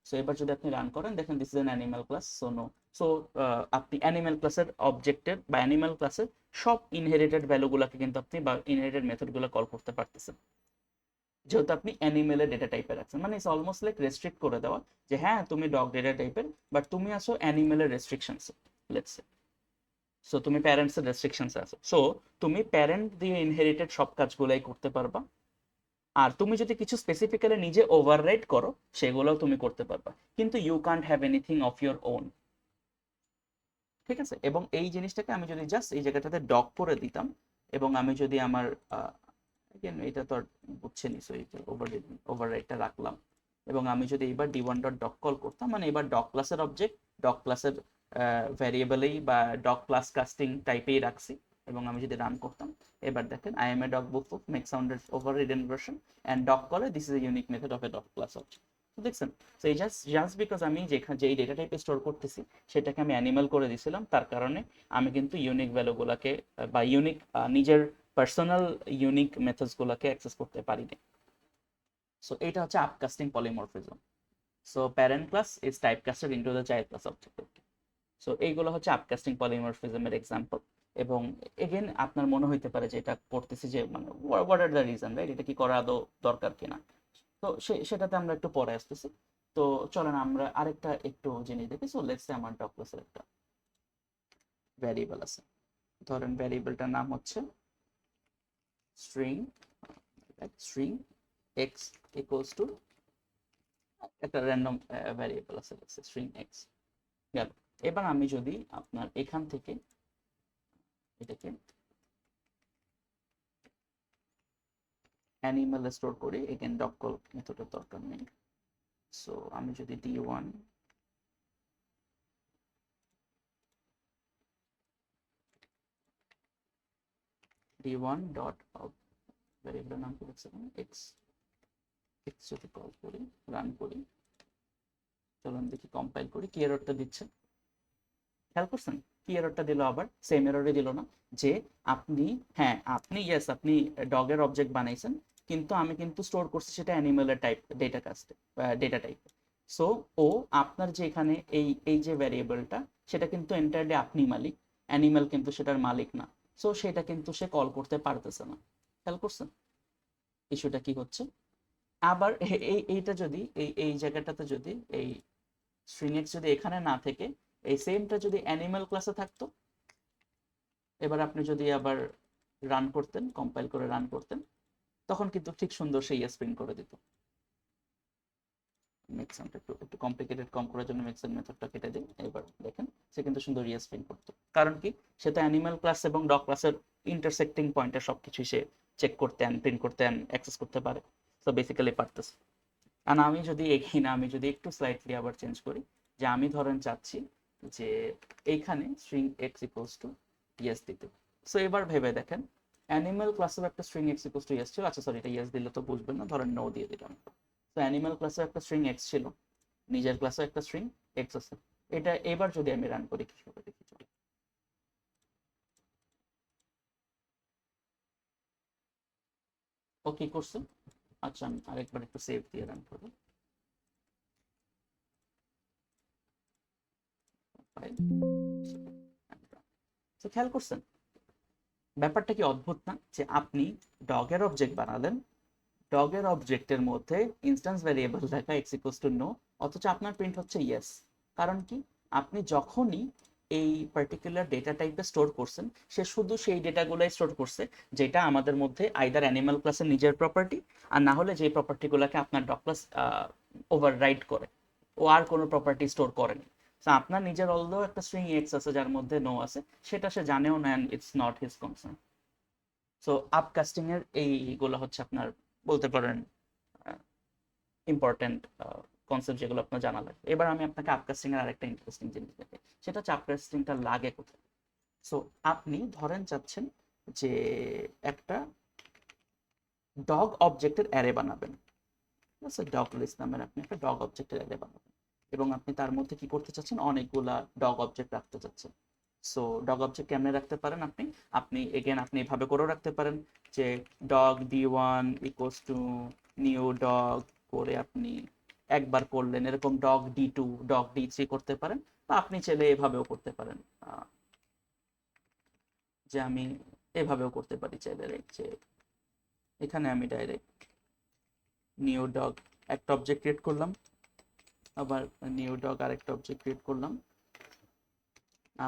সো এবার যদি আপনি রান করেন, দেখেন this is an animal class, so no. So আপনি অ্যানিমাল ক্লাসের অবজেক্টের বা অ্যানিমাল ক্লাসের সব ইনহেরিটেড ভ্যালুগুলোকে কিন্তু আপনি বা ইনহেরিটেড মেথডগুলো কল করতে পারতেছেন, যেহেতু আপনি অ্যানিমেলের ডেটা টাইপে রাখছেন। মানে ইটস অলমোস্ট লাইক রেস্ট্রিক্ট করে দেওয়া, যে হ্যাঁ তুমি ডগ ডেটা টাইপের, বাট তুমি আসো অ্যানিমেলের রেস্ট্রিকশনস, লেটস সে। সো তুমি প্যারেন্টসের রেস্ট্রিকশনস আছো, সো তুমি প্যারেন্ট দিয়ে ইনহেরিটেড সব কাজগুলাই করতে পারবা। আর তুমি যদি কিছু স্পেসিফিক্যালি নিজে ওভাররাইড করো, সেগুলোও তুমি করতে পারবা, কিন্তু you can't have anything of your own. ঠিক আছে? এবং এই জিনিসটাকে আমি যদি জাস্ট এই জায়গাটাতে ডগ করে দিতাম, এবং আমি যদি আমার এটা তো আর বুঝছেনই, সো ওভাররাইডটা রাখলাম, এবং আমি যদি এবার d1 ডট ডগ কল করতাম, মানে এবার ডগ ক্লাসের অবজেক্ট ডগ ক্লাসের ভ্যারিয়েবলেই বা ডগ ক্লাস কাস্টিং টাইপেই রাখছি, এবং আমি যদি রান করতাম, এবার দেখেন I am a dog woof of make sounded overridden version and dog কলে this is a unique method of a dog class object. দেখছেন? সো এই জাস্ট বিকজ আমি যেই ডেটা টাইপে স্টোর করতেছি সেটাকে আমি অ্যানিমাল করে দিয়েছিলাম, তার কারণে আমি কিন্তু ইউনিক ভ্যালুগুলোকে বা ইউনিক নিজের পার্সোনাল ইউনিক মেথডস গুলোকে অ্যাক্সেস করতে পারি না। সো এটা হচ্ছে upcasting polymorphism. So parent class is typecasted into the child class object. So এইগুলো হচ্ছে আপকাস্টিং পলিমরফিজমের এক্সাম্পল। এবং এগেন আপনার মনে হইতে পারে যে এটা করতেছি যে মানে what are the reason, right, এটা কি করা আদৌ দরকার কিনা। তো সেটাতে আমরা একটু পরে আসতেছি। তো চলেন আমরা আরেকটা একটু জিনিস দেখি। সো লেটস সে আমার ডগ ক্লাসের একটা ভ্যারিয়েবল আছে, ধরেন ভ্যারিয়েবলটার নাম হচ্ছে string, string x equals to একটা র্যান্ডম ভ্যারিয়েবল আছে স্ট্রিং এক্স গেল। এবার আমি যদি আপনার এখান থেকে এটাকে অ্যানিমাল স্টোর করি, এগেন ডগ কল মেথডের দরকার নেই। সো আমি যদি d1 ডট ভ্যারিয়েবলের নাম কি লিখছে এক্স, এক্স যদি কল করি, রান করি, চলুন দেখি কম্পাইল করি কি এররটা দিচ্ছে। খেয়াল করছেন কি এররটা দিল? আবার সেম এররই দিল না? যে আপনি, হ্যাঁ আপনি ইয়েস আপনি ডগের অবজেক্ট বানাইছেন, কিন্তু আমি কিন্তু স্টোর করছি সেটা অ্যানিমেলের টাইপ ডেটা কাস্টে, ডেটা টাইপ। সো ও আপনার যে এখানে এই এই যে ভ্যারিয়েবলটা, সেটা কিন্তু এন্টারলি আপনি মালিক, অ্যানিমেল কিন্তু সেটার মালিক না। সো সেটা কিন্তু সে কল করতে পারতেছে না। খেয়াল করছেন ইস্যুটা কি হচ্ছে? আবার এইটা যদি এই জায়গাটাতে যদি এই স্ট্রিং এক্স যদি এখানে না থেকে এই সেমটা যদি অ্যানিমাল ক্লাসে থাকতো, এবার আপনি যদি আবার রান করতেন, কম্পাইল করে রান করতেন, তখন কিন্তু ঠিক সুন্দর সেই প্রিন্ট করে দিত। মেক্সেন্ট একটু একটু কমপ্লিকেটেড কম করার জন্য মেক্সেন্ট মেথডটা কেটে দিই। এবার দেখেন সে কিন্তু সুন্দর প্রিন্ট করতো। কারণ কি, সে তো অ্যানিমাল ক্লাস এবং ডগ ক্লাসের ইন্টারসেক্টিং পয়েন্টে সবকিছুই সে চেক করতে প্রিন্ট করতে অ্যাক্সেস করতে পারে। তো বেসিক্যালি পারতেছে। আর আমি যদি এখানে আমি যদি একটু স্লাইটলি আবার চেঞ্জ করি, যে আমি ধরেন চাচ্ছি যে এইখানে string x equals to yes দিতে। সো এবার ভেবে দেখেন, অ্যানিমাল ক্লাসের একটা string x equals to yes ছিল, আচ্ছা সরি এটা ইয়েস দিলে তো বুঝবেন না, ধরেন নো দিয়ে দিলাম। তো অ্যানিমাল ক্লাসের একটা স্ট্রিং এক্স ছিল, নিজের ক্লাসে একটা স্ট্রিং এক্স আছে। এটা এবার যদি আমি রান করি কি হবে দেখি। চলো ও কি করছে? আচ্ছা আমি আরেকবার একটু সেভ দিয়ে রান করবো। তো খেয়াল করছেন ব্যাপারটা কি অদ্ভুত না? যে আপনি ডগের অবজেক্ট বানালেন, ডগের অবজেক্টের মধ্যে ইনস্ট্যান্স ভ্যারিয়েবল দেখা এক্স ইকুয়ালস টু নো, অথচ আপনার প্রিন্ট হচ্ছে ইয়েস। কারণ কি, আপনি যখনই এই পার্টিকুলার ডেটা টাইপে স্টোর করছেন, সে শুধু সেই ডেটাগুলোই স্টোর করছে যেটা আমাদের মধ্যে আইদার অ্যানিমাল ক্লাসের নিজের প্রপার্টি, আর না হলে যে প্রপার্টিগুলোকে আপনার ডগ ক্লাস ওভাররাইড করে। ও আর কোনো প্রপার্টি স্টোর করেনি। তো আপনার নিজের অলদো একটা স্ট্রিং এক্স আছে যার মধ্যে নো আছে, সেটা সে জানেও না, it's not his concern. So upcasting এর এইগুলো হচ্ছে আপনার বলতে পারেন ইম্পর্টেন্ট কনসেপ্ট যেগুলো আপনার জানা লাগবে। এবার আমি আপনাকে আপকাস্টিং এর আরেকটা ইন্টারেস্টিং জিনিস দেখাই, সেটা হচ্ছে আপকাস্টিংটা লাগে কোথায়। সো আপনি ধরেন চাচ্ছেন যে একটা ডগ অবজেক্টের অ্যারে বানাবেন, ঠিক আছে, ডগ লিস্ট নামের আপনি একটা ডগ অবজেক্টের অ্যারে বানাবেন, এবং আপনি তার মধ্যে কি করতে চাচ্ছেন, অনেকগুলা ডগ অবজেক্ট রাখতে চাচ্ছেন। সো ডগ অবজেক্ট কেমনে রাখতে পারেন আপনি? আপনি এগেন আপনি এভাবে করেও রাখতে পারেন যে dog d1 equals to new dog করে আপনি একবার করলেন, এরকম ডগ d2 ডগ d3 করতে পারেন। বা আপনি চাইলে এভাবেও করতে পারেন, যে আমি এভাবেও করতে পারি চাইলে, যে এখানে আমি ডাইরেক্ট নিউ ডগ একটা অবজেক্ট ক্রিয়েট করলাম, আবার নিউ ডগ আরেকটা অবজেক্ট ক্রিয়েট করলাম,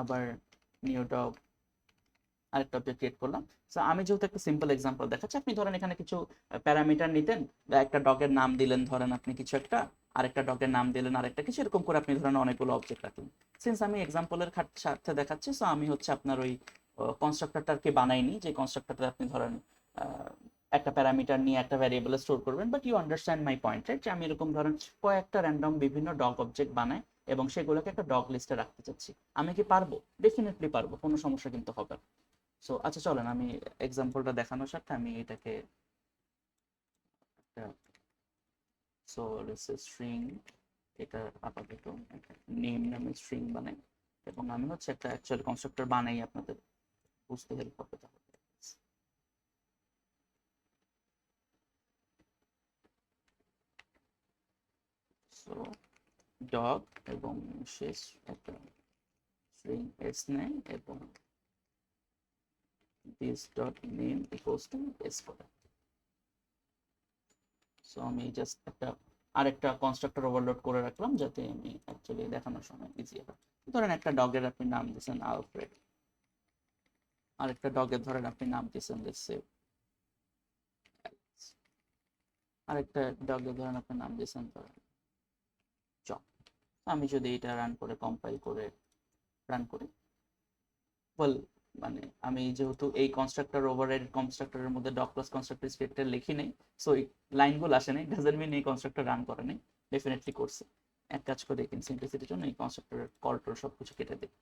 আবার নিউ ডগ আরেকটা অবজেক্ট ক্রিয়েট করলাম। সো আমি যেহেতু একটা সিম্পল এক্সাম্পল দেখাচ্ছি, আপনি ধরেন এখানে কিছু প্যারামিটার নিতেন, বা একটা ডগের নাম দিলেন, ধরেন আপনি কিছু একটা, আরেকটা ডগের নাম দিলেন আরেকটা কিছু, এরকম করে আপনি ধরেন অনেকগুলো অবজেক্ট রাখলেন। সিন্স আমি এক্সাম্পলের স্বার্থে দেখাচ্ছি, সো আমি হচ্ছে আপনার ওই কনস্ট্রাক্টরটাকে বানাইনি, যে কনস্ট্রাক্টরটা আপনি ধরেন একটা প্যারামিটার নিয়ে একটা ভ্যারিয়েবলে স্টোর করবেন। But you understand my point, right? যে আমি এরকম ধরেন কয়েকটা র্যান্ডম বিভিন্ন ডগ অবজেক্ট বানাই এবং সেগুলোকে একটা ডগ লিস্টে রাখতে চাচ্ছি। আমি কি পারবো? ডেফিনেটলি পারবো, কোনো সমস্যা কিন্তু হবে না। সো আচ্ছা চলেন আমি এক্সাম্পলটা দেখানোর সাথে আমি এটাকে একটা, সো স্ট্রিং, এটা আপাতত নেম নামে স্ট্রিং বানাই, এবং আমি হচ্ছে একটা অ্যাকচুয়াল কনস্ট্রাক্টর বানাই, আপনাদের বুঝতে হেল্প করবে তাহলে। সো ডগ এবং শেষ একটা স্ট্রিং এস নেয় এবং this dot name equals to S করে। সো আমি জাস্ট আরেকটা কনস্ট্রাক্টর ওভারলোড করে রাখলাম যাতে আমি অ্যাকচুয়ালি দেখানোর সময় ইজি হয়। ধরেন একটা ডগের আপনি নাম দিয়েছেন আলফ্রেড, আরেকটা ডগের ধরেন আপনি নাম দিয়েছেন আরেকটা ডগের ধরেন আপনি নাম দিয়েছেন ধরেন জন। আমি যদি এটা রান করে কম্পাইল করে রান করি, বল মানে আমি যেহেতু এই কনস্ট্রাক্টর ওভাররাইড কনস্ট্রাক্টরের মধ্যে ডগ প্লাস কনস্ট্রাক্টর স্টেটটা লিখি নাই, সো এই লাইনগুলো আসে নাই, ডাজন্ট মিন এই কনস্ট্রাক্টর রান করে নাই, ডেফিনেটলি করছে। এক কাজ করে কিন্তু সিম্পলিসিটির জন্য এই কনস্ট্রাক্টরের কল টল সব কিছু কেটে দিই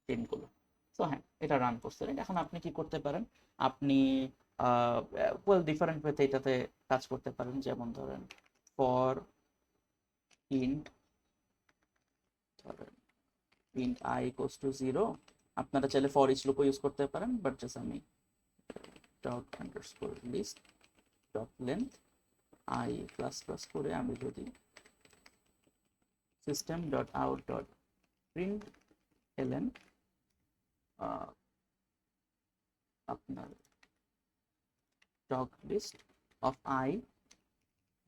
চেনগুলো। সো হ্যাঁ, এটা রান করছে। এখন আপনি কি করতে পারেন, আপনি ওয়েল ডিফারেন্ট ওয়েতে এটাতে কাজ করতে পারেন। যেমন ধরেন ফর ইন্ট ধরেন ইন্ট আই ইকুয়ালস টু 0, আপনারা চাইলে ফর ইচ লুপও ইউজ করতে পারেন, বাট জাস্ট আমি dot underscore list dot length i plus plus করে আমি যদি system dot out dot print ln আপনার dog list of i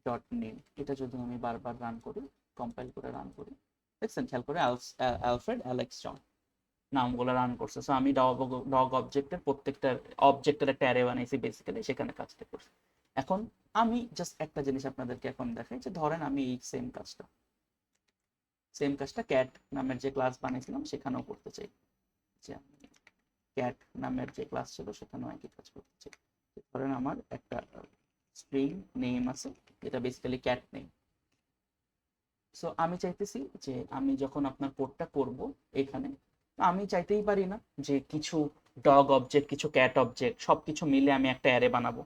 dot name, এটা যদি আমি বারবার রান করি, কম্পাইল করে রান করি, দেখছেন খেয়াল করে অ্যালফ্রেড অ্যালেক্স জন নামগুলো রান করছে। সো আমি ডগ অবজেক্টের প্রত্যেকটা অবজেক্টের একটা অ্যারে বানাইছি বেসিক্যালি, সেখানে কাজটা করছি। এখন আমি জাস্ট একটা জিনিস আপনাদেরকে এখন দেখাই, যে ধরেন আমি এই সেম কাজটা ক্যাট নামের যে ক্লাস বানিয়েছিলাম সেখানেও করতে চাই, যে আমি ক্যাট নামের যে ক্লাস ছিল সেখানেও একই কাজ করতে চাই। ধরেন আমার একটা স্ট্রিং নেম আছে, এটা বেসিক্যালি ক্যাট নেম। সো আমি চাইতেছি যে আমি যখন আপনার কোডটা করব এখানে, আমি চাইতেই পারি না যে কিছু ডগ অবজেক্ট কিছু ক্যাট অবজেক্ট সবকিছু মিলে আমি একটা অ্যারে বানাবো,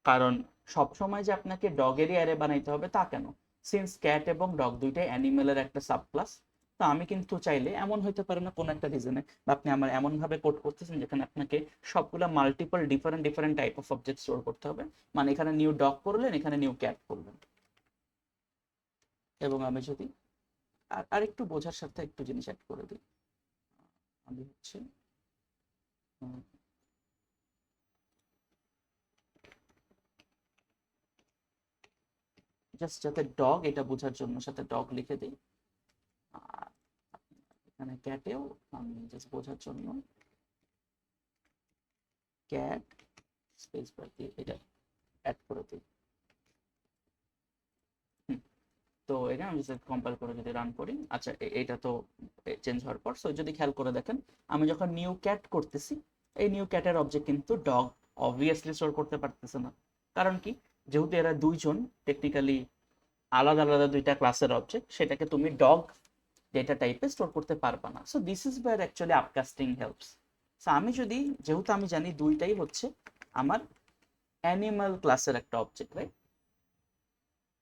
কারণ সব সময় যে আপনাকে ডগেরই অ্যারে বানাইতে হবে তা কেন, সিন্স ক্যাট এবং ডগ দুইটাই অ্যানিমেলের একটা সাবক্লাস। তো আমি কিন্তু চাইলে এমন হইতে পারে না কোনো একটা রিজনে, বা আপনি আমার এমন ভাবে কোড করতেছেন যেখানে আপনাকে সবগুলা multiple different different type of object store করতে হবে, মানে এখানে নিউ ডগ করলেন, এখানে নিউ ক্যাট করলেন। এবং আমি যদি আর একটু বোঝার সাথে একটু জিনিস অ্যাড করে দিই, আমি হচ্ছে জাস্ট যাতে ডগ এটা বোঝার জন্য সাথে ডগ লিখে দিই, আর এখানে ক্যাটেও আমি জাস্ট বোঝার জন্য ক্যাট স্পেস বার দিয়ে এটা অ্যাড করে দিই। তো এটা আমি জাস্ট কম্পাইল করে যদি রান করি, আচ্ছা এটা তো চেঞ্জ হওয়ার পর, সো যদি খেয়াল করে দেখেন আমি যখন নিউ ক্যাট করতেছি, এই নিউ ক্যাটের অবজেক্ট কিন্তু ডগ অবভিয়াসলি স্টোর করতে পারতেছে না। কারণ কি, যেহেতু এরা দুইজন টেকনিক্যালি আলাদা আলাদা দুইটা ক্লাসের অবজেক্ট, সেটাকে তুমি ডগ ডেটা টাইপে স্টোর করতে পারবা না। So this is where actually upcasting helps. So আমি যদি, যেহেতু আমি জানি দুইটাই হচ্ছে আমার অ্যানিমাল ক্লাসের একটা অবজেক্ট, রাইট,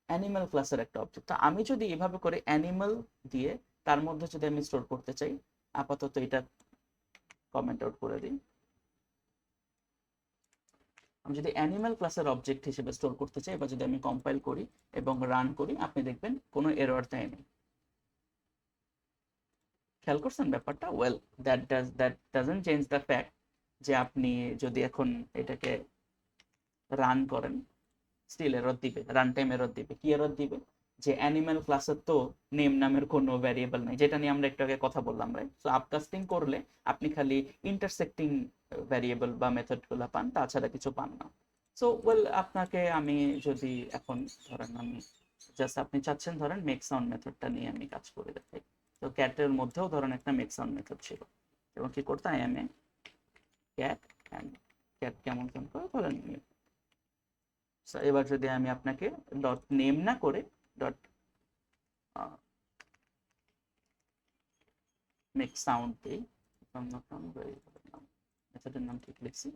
অ্যানিমাল ক্লাসের একটা অবজেক্ট, তো আমি যদি এভাবে করে অ্যানিমাল দিয়ে তার মধ্যে যদি আমি স্টোর করতে চাই, আপাতত এটা কমেন্ট আউট করে দিই, আমি যদি অ্যানিমাল ক্লাসের অবজেক্ট হিসেবে স্টোর করতে চাই, বা যদি আমি কম্পাইল করি এবং রান করি, আপনি দেখবেন কোনো এরর দেয়নি। খেয়াল করছেন ব্যাপারটা? Well, that doesn't change the fact যে আপনি যদি এখন এটাকে রান করেন, স্টিল এরর দিবে, রান টাইম এরর দিবে। কি এরর দিবে, যে অ্যানিমাল ক্লাসের তো নেম নামের কোনো ভ্যারিয়েবল নাই, যেটা নিয়ে আমরা একটু আগে কথা বললাম, রাইট। সো আপকাস্টিং করলে আপনি খালি ইন্টারসেক্টিং ভ্যারিয়েবল বা মেথডগুলো পান, তাছাড়া কিছু পান না। সো ওয়েল, আপনাকে আমি যদি এখন ধরেন আমি জাস্ট আপনি চাচ্ছেন ধরেন মেক সাউন্ড মেথডটা নিয়ে আমি কাজ করে দেখাই, তো ক্যাটের মধ্যেও ধরেন একটা মেক সাউন্ড মেথড ছিল, এবং কি করতে I am A cat and cat কেমন কেমন করে ধরেন। এবার যদি আমি আপনাকে ডট নেম না করে ডট মেক সাউন্ড দিই, মেথডের নাম ঠিক লিখছি,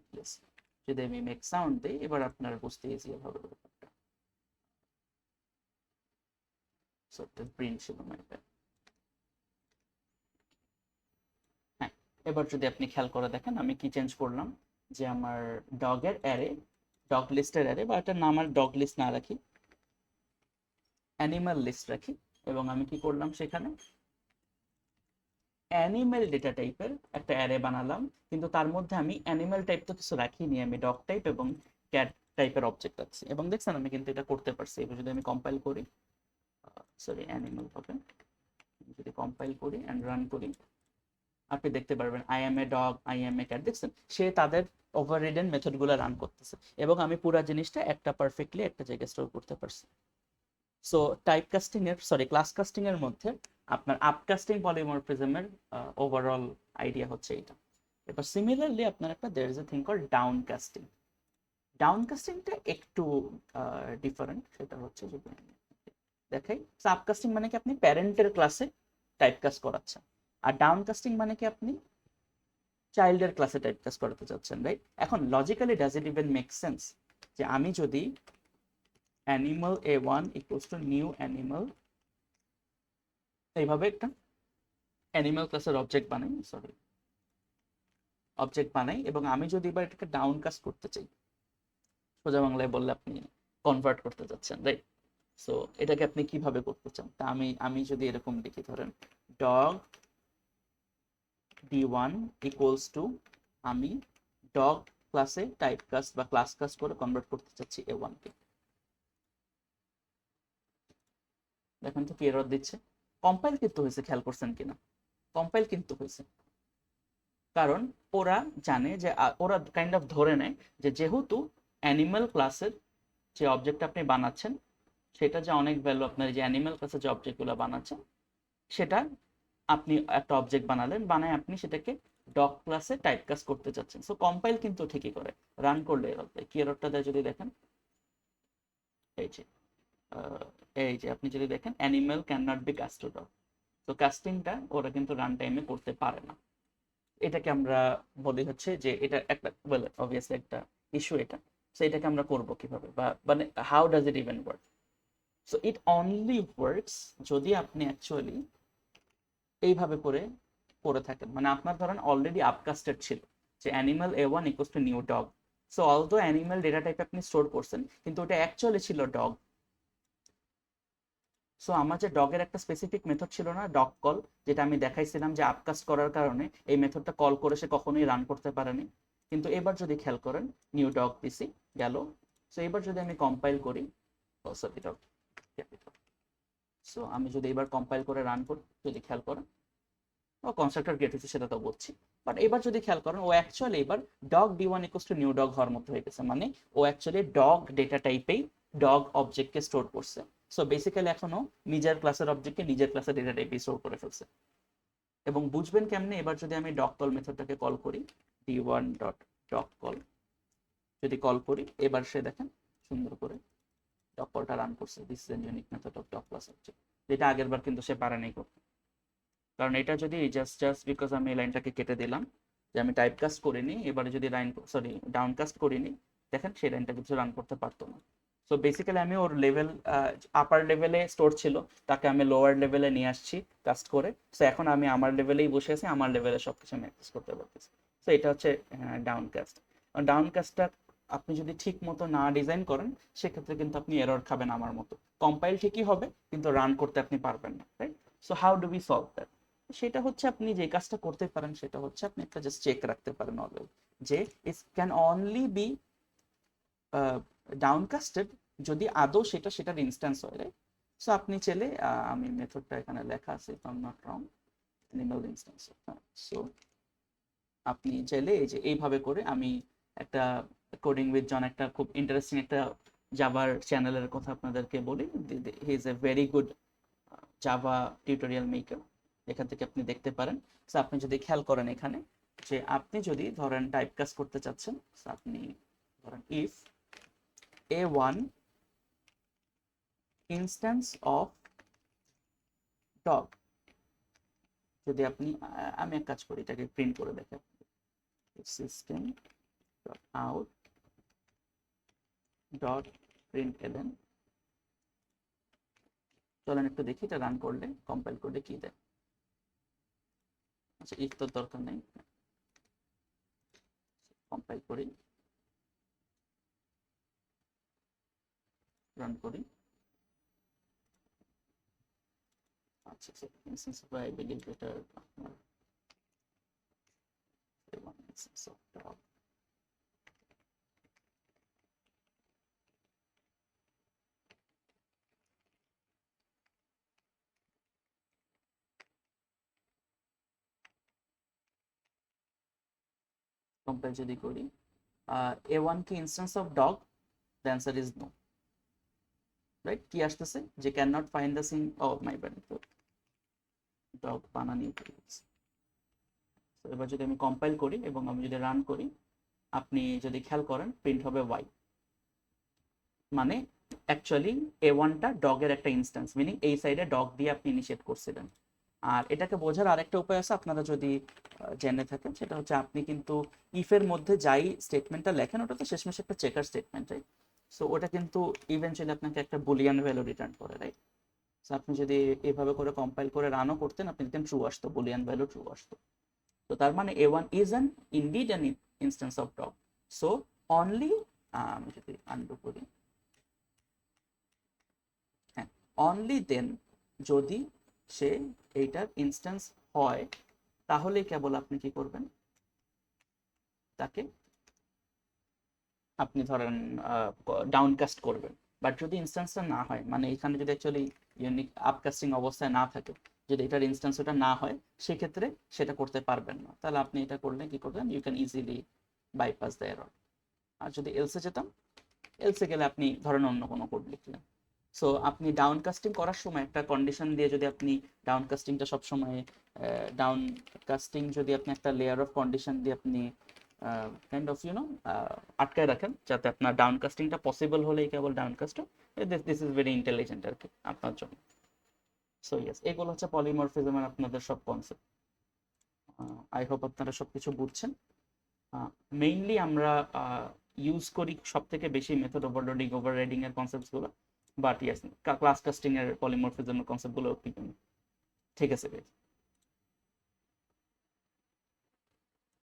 যদি আমি মেক সাউন্ড দিই, এবার আপনার বুঝতে ইজি হবে ব্যাপারটা। প্রিন্ট ছিল হ্যাঁ, এবার যদি আপনি খেয়াল করে দেখেন আমি কি চেঞ্জ করলাম, যে আমার ডগের অ্যারে, ডগ লিস্টের অ্যারে, বা এটার নাম আর ডগ লিস্ট না রাখি, অ্যানিমাল লিস্ট রাখি এবং আমি কি করলাম সেখানে অ্যানিমেল ডেটা টাইপের একটা অ্যারে বানালাম, কিন্তু তার মধ্যে আমি অ্যানিমেল টাইপ তো কিছু রাখিনি, আমি ডগ টাইপ এবং ক্যাট টাইপের অবজেক্ট রাখছি। এবং দেখছেন আমি কিন্তু এটা করতে পারছি। এবার যদি আমি কম্পাইল করি, সরি অ্যানিমাল হবে, যদি কম্পাইল করি অ্যান্ড রান করি, আপনি দেখতে পারবেন I am a dog, I am A cat. দেখছেন সে তাদের ওভাররিডেন মেথডগুলো রান করতেছে এবং আমি পুরো জিনিসটা একটা পারফেক্টলি একটা জায়গায় স্টোর করতে পারছি। সো টাইপ কাস্টিং এর, সরি ক্লাস কাস্টিং এর মধ্যে আপনার আপকাস্টিং পলিমরফিজমের ওভারঅল আইডিয়া হচ্ছে এটা। এবার সিমিলারলি আপনার একটা there is a thing call down casting. Down কাস্টিংটা একটু ডিফারেন্ট। সেটা হচ্ছে যদি আমি দেখাই, আপকাস্টিং মানে কি আপনি প্যারেন্টের ক্লাসে টাইপ কাস্ট করাচ্ছেন, আর ডাউন কাস্টিং মানে কি আপনি চাইল্ডের ক্লাসে টাইপ কাস্ট করাতে চাচ্ছেন, রাইট? এখন logically does it even make sense যে আমি যদি animal A1 equals to new animal, এইভাবে একটা অ্যানিমাল ক্লাসের অবজেক্ট বানাই, সরি অবজেক্ট বানাই, এবং আমি যদি এবার এটাকে ডাউন কাস্ট করতে চাই, সোজা বাংলায় বললে আপনি কনভার্ট করতে চাচ্ছেন, রাইট? সো এটাকে আপনি কিভাবে করতে চান? তা আমি আমি যদি এরকম লিখি, ধরেন ডগ D1 ইকুয়ালস টু, আমি ডগ ক্লাসে টাইপ কাস্ট বা ক্লাস কাস্ট করে কনভার্ট করতে চাচ্ছি A1 কে। দেখেন তো কি এরর দিচ্ছে। কম্পাইল কিন্তু হয়েছে, খেয়াল করছেন কিনা? কম্পাইল কিন্তু হয়েছে, কারণ ওরা জানে যে ওরা কাইন্ড অফ ধরে নেয় যে যেহেতু অ্যানিমাল ক্লাসের যে অবজেক্ট আপনি বানাচ্ছেন সেটা যে অনেক ভ্যালু, আপনার যে অ্যানিমাল ক্লাসের যে অবজেক্টগুলো বানাচ্ছেন সেটা আপনি একটা অবজেক্ট বানালেন, বানায় আপনি সেটাকে ডগ ক্লাসে টাইপ কাস্ট করতে চাচ্ছেন। সো কম্পাইল কিন্তু ঠিকই করে, রান করলে এরর দেয়। কি এররটা দেয় যদি দেখেন, এই যে আপনি যদি দেখেন animal can not be cast to dog. তো কাস্টিংটা ওরা কিন্তু রান টাইমে করতে পারে না। এটাকে আমরা বলি হচ্ছে যে এটা একটা, ওয়েল অবভিয়াসলি একটা ইস্যু এটা। সো এটাকে আমরা করব কিভাবে, বা মানে how does it even work? So it only works যদি আপনি অ্যাকচুয়ালি এইভাবে করে থাকেন। মানে আপনার ধরেন অলরেডি আপকাস্টেড ছিল যে animal A1 equals to new dog. So although animal data type আপনি স্টোর করছেন, কিন্তু ওটা অ্যাকচুয়ালি ছিল ডগ। সো আমার যে ডগের একটা স্পেসিফিক মেথড ছিল না, ডগ কল, যেটা আমি দেখাইছিলাম যে আপকাস্ট করার কারণে এই মেথডটা কল করে সে কখনোই রান করতে পারেনি। কিন্তু এবার যদি খেয়াল করেন নিউ ডগ পিসি গেল। সো এবার যদি আমি কম্পাইল করি, সরি ডগ ক্যাপিটাল। সো আমি যদি এবার কম্পাইল করে রান করি, যদি খেয়াল করেন ও কনস্ট্রাক্টর ক্রিয়েট হয়েছে সেটা তো বলছি, বাট এবার যদি খেয়াল করেন ও অ্যাকচুয়ালি এবার dog D1 equals to new dog হওয়ার মতো হয়ে গেছে। মানে ও actually dog data টাইপেই dog অবজেক্টকে store করছে। সো বেসিক্যালি এখনো নিজের ক্লাসের অবজেক্টকে নিজের ক্লাসের ডেটা টাইপে স্টোর করে ফেলছে। এবং বুঝবেন কেমনে, এবার যদি আমি ডগ কল মেথডটাকে কল করি, D1 ডট ডগ কল যদি কল করি, এবার সে দেখেন সুন্দর করে ডগ কলটা রান করছে। This is an unique method of dog class object, যেটা আগের বার কিন্তু সে পারেনি করতে। কারণ এটা যদি জাস্ট বিকজ আমি এই লাইনটাকে কেটে দিলাম যে আমি টাইপ কাস্ট করিনি, এবারে যদি লাইন, সরি ডাউন কাস্ট করিনি, দেখেন সেই লাইনটা কিছু রান করতে পারতো না। সো বেসিক্যালি আমি ওর লেভেল, আপার লেভেলে স্টোর ছিল, তাকে আমি লোয়ার লেভেলে নিয়ে আসছি কাস্ট করে। সো এখন আমি আমার লেভেলেই বসে আছি, আমার লেভেলে সব কিছু আমি অ্যাক্সেস করতে পারতেছি। সো এটা হচ্ছে ডাউন কাস্ট। ডাউন কাস্টটা আপনি যদি ঠিক মতো না ডিজাইন করেন সেক্ষেত্রে কিন্তু আপনি এরর খাবেন আমার মতো। কম্পাইল ঠিকই হবে কিন্তু রান করতে আপনি পারবেন না, right? So how do we solve that? সেটা হচ্ছে আপনি যে কাজটা করতে পারেন সেটা হচ্ছে আপনি একটা জাস্ট চেক রাখতে পারেন অলওয়েজ, যে ইট ক্যান অনলি বি ডাউনকাস্টেড যদি আদৌ সেটার ইনস্ট্যান্স হয়, রাইট? সো আপনি চাইলে আমি মেথডটা এখানে লেখা আছে if I am not wrong, animal instance. So আপনি চাইলে এই যে এইভাবে করে, আমি একটা কোডিং উইথ জন একটা খুব ইন্টারেস্টিং একটা জাভার চ্যানেলের কথা আপনাদেরকে বলি। He is a very good Java tutorial maker, এখান থেকে আপনি দেখতে পারেন। সো আপনি যদি খেয়াল করেন এখানে, যে আপনি যদি ধরেন টাইপ কাজ করতে চাচ্ছেন, আপনি ধরেন if A1 instance of dog, যদি আপনি আমি এক কাজ করি এটাকে প্রিন্ট করে দেখেন, সিস্টেম ডট আউট ডট প্রিন্টএলএন। চলেন একটু দেখি এটা রান করলে, কম্পাইল করলে কি দেয়। আচ্ছা ইফ তো দরকার নেই, কম্পাইল করি, রান করি। আচ্ছা আচ্ছা ইনস্ট্যান্স অফ আই বিলিভ এটা আপনার A1 instance of dog. Compare যদি করি A1 কি instance of dog, the answer is no, right? কি আসতেছে যে ক্যান নট ফাইন্ড দ্য সিং, ও মাই ব্যাড, ডগ বানানি। এবার যদি আমি কম্পাইল করি এবং আমি যদি রান করি, আপনি যদি খেয়াল করেন প্রিন্ট হবে ওয়াই, মানে অ্যাকচুয়ালি A1টা ডগের একটা ইনস্ট্যান্স, মিনিং এই সাইডে ডগ দিয়ে আপনি ইনিশিয়েট করছিলেন। আর এটাকে বোঝার আরেকটা উপায় আছে, আপনারা যদি জেনে থাকেন, সেটা হচ্ছে আপনি কিন্তু ইফের মধ্যে যাই স্টেটমেন্টটা লেখেন ওটা তো শেষমেশ একটা চেকার স্টেটমেন্ট, রাইট? সো ওটা কিন্তু ইভেনচুয়ালি আপনাকে একটা বুলিয়ান ভ্যালু রিটার্ন করে, রাইট? সো আপনি যদি এভাবে করে কম্পাইল করে রানও করতেন, আপনি দেখতেন ট্রু আসতো, বুলিয়ান ভ্যালু ট্রু আসতো। তো তার মানে A1 is an indeed an instance of dog. So only, আমি যদি আনডু করি, হ্যাঁ, অনলি দেন যদি সে এইটার ইনস্ট্যান্স হয়, তাহলে কেবল আপনি কি করবেন, তাকে আপনি ধরেন ডাউনকাস্ট করবেন। বাট যদি ইনস্ট্যান্সটা না হয়, মানে এখানে যদি অ্যাকচুয়ালি ইউনিক আপকাস্টিং অবস্থায় না থাকে, যদি এটার ইনস্ট্যান্স ওটা না হয়, সেক্ষেত্রে সেটা করতে পারবেন না। তাহলে আপনি এটা করলে কি করবেন, you can easily bypass the error. আর যদি এলসে যেতাম, এলসে গেলে আপনি ধরেন অন্য কোনো কোড লিখলেন। সো আপনি ডাউন কাস্টিং করার সময় একটা কন্ডিশন দিয়ে যদি আপনি ডাউন কাস্টিংটা সবসময় ডাউন কাস্টিং যদি আপনি একটা লেয়ার অফ কন্ডিশন দিয়ে আপনি কাইন্ড অফ আটকায় রাখেন, যাতে আপনার ডাউন কাস্টিংটা পসিবল হলেই কেবল down cast, this is very intelligent আর কি আপনার জন্য। সো ইয়েস, এগুলো হচ্ছে পলিমরফিজমের আপনাদের সব কনসেপ্ট। আই হোপ আপনারা সব কিছু বুঝছেন। মেইনলি আমরা ইউজ করি সব থেকে বেশি মেথড ওভারলোডিং, ওভাররাইডিং এর কনসেপ্টসগুলো, বাট ইয়েস ক্লাস কাস্টিং এর পলিমরফিজমের কনসেপ্টগুলো ঠিক আছে।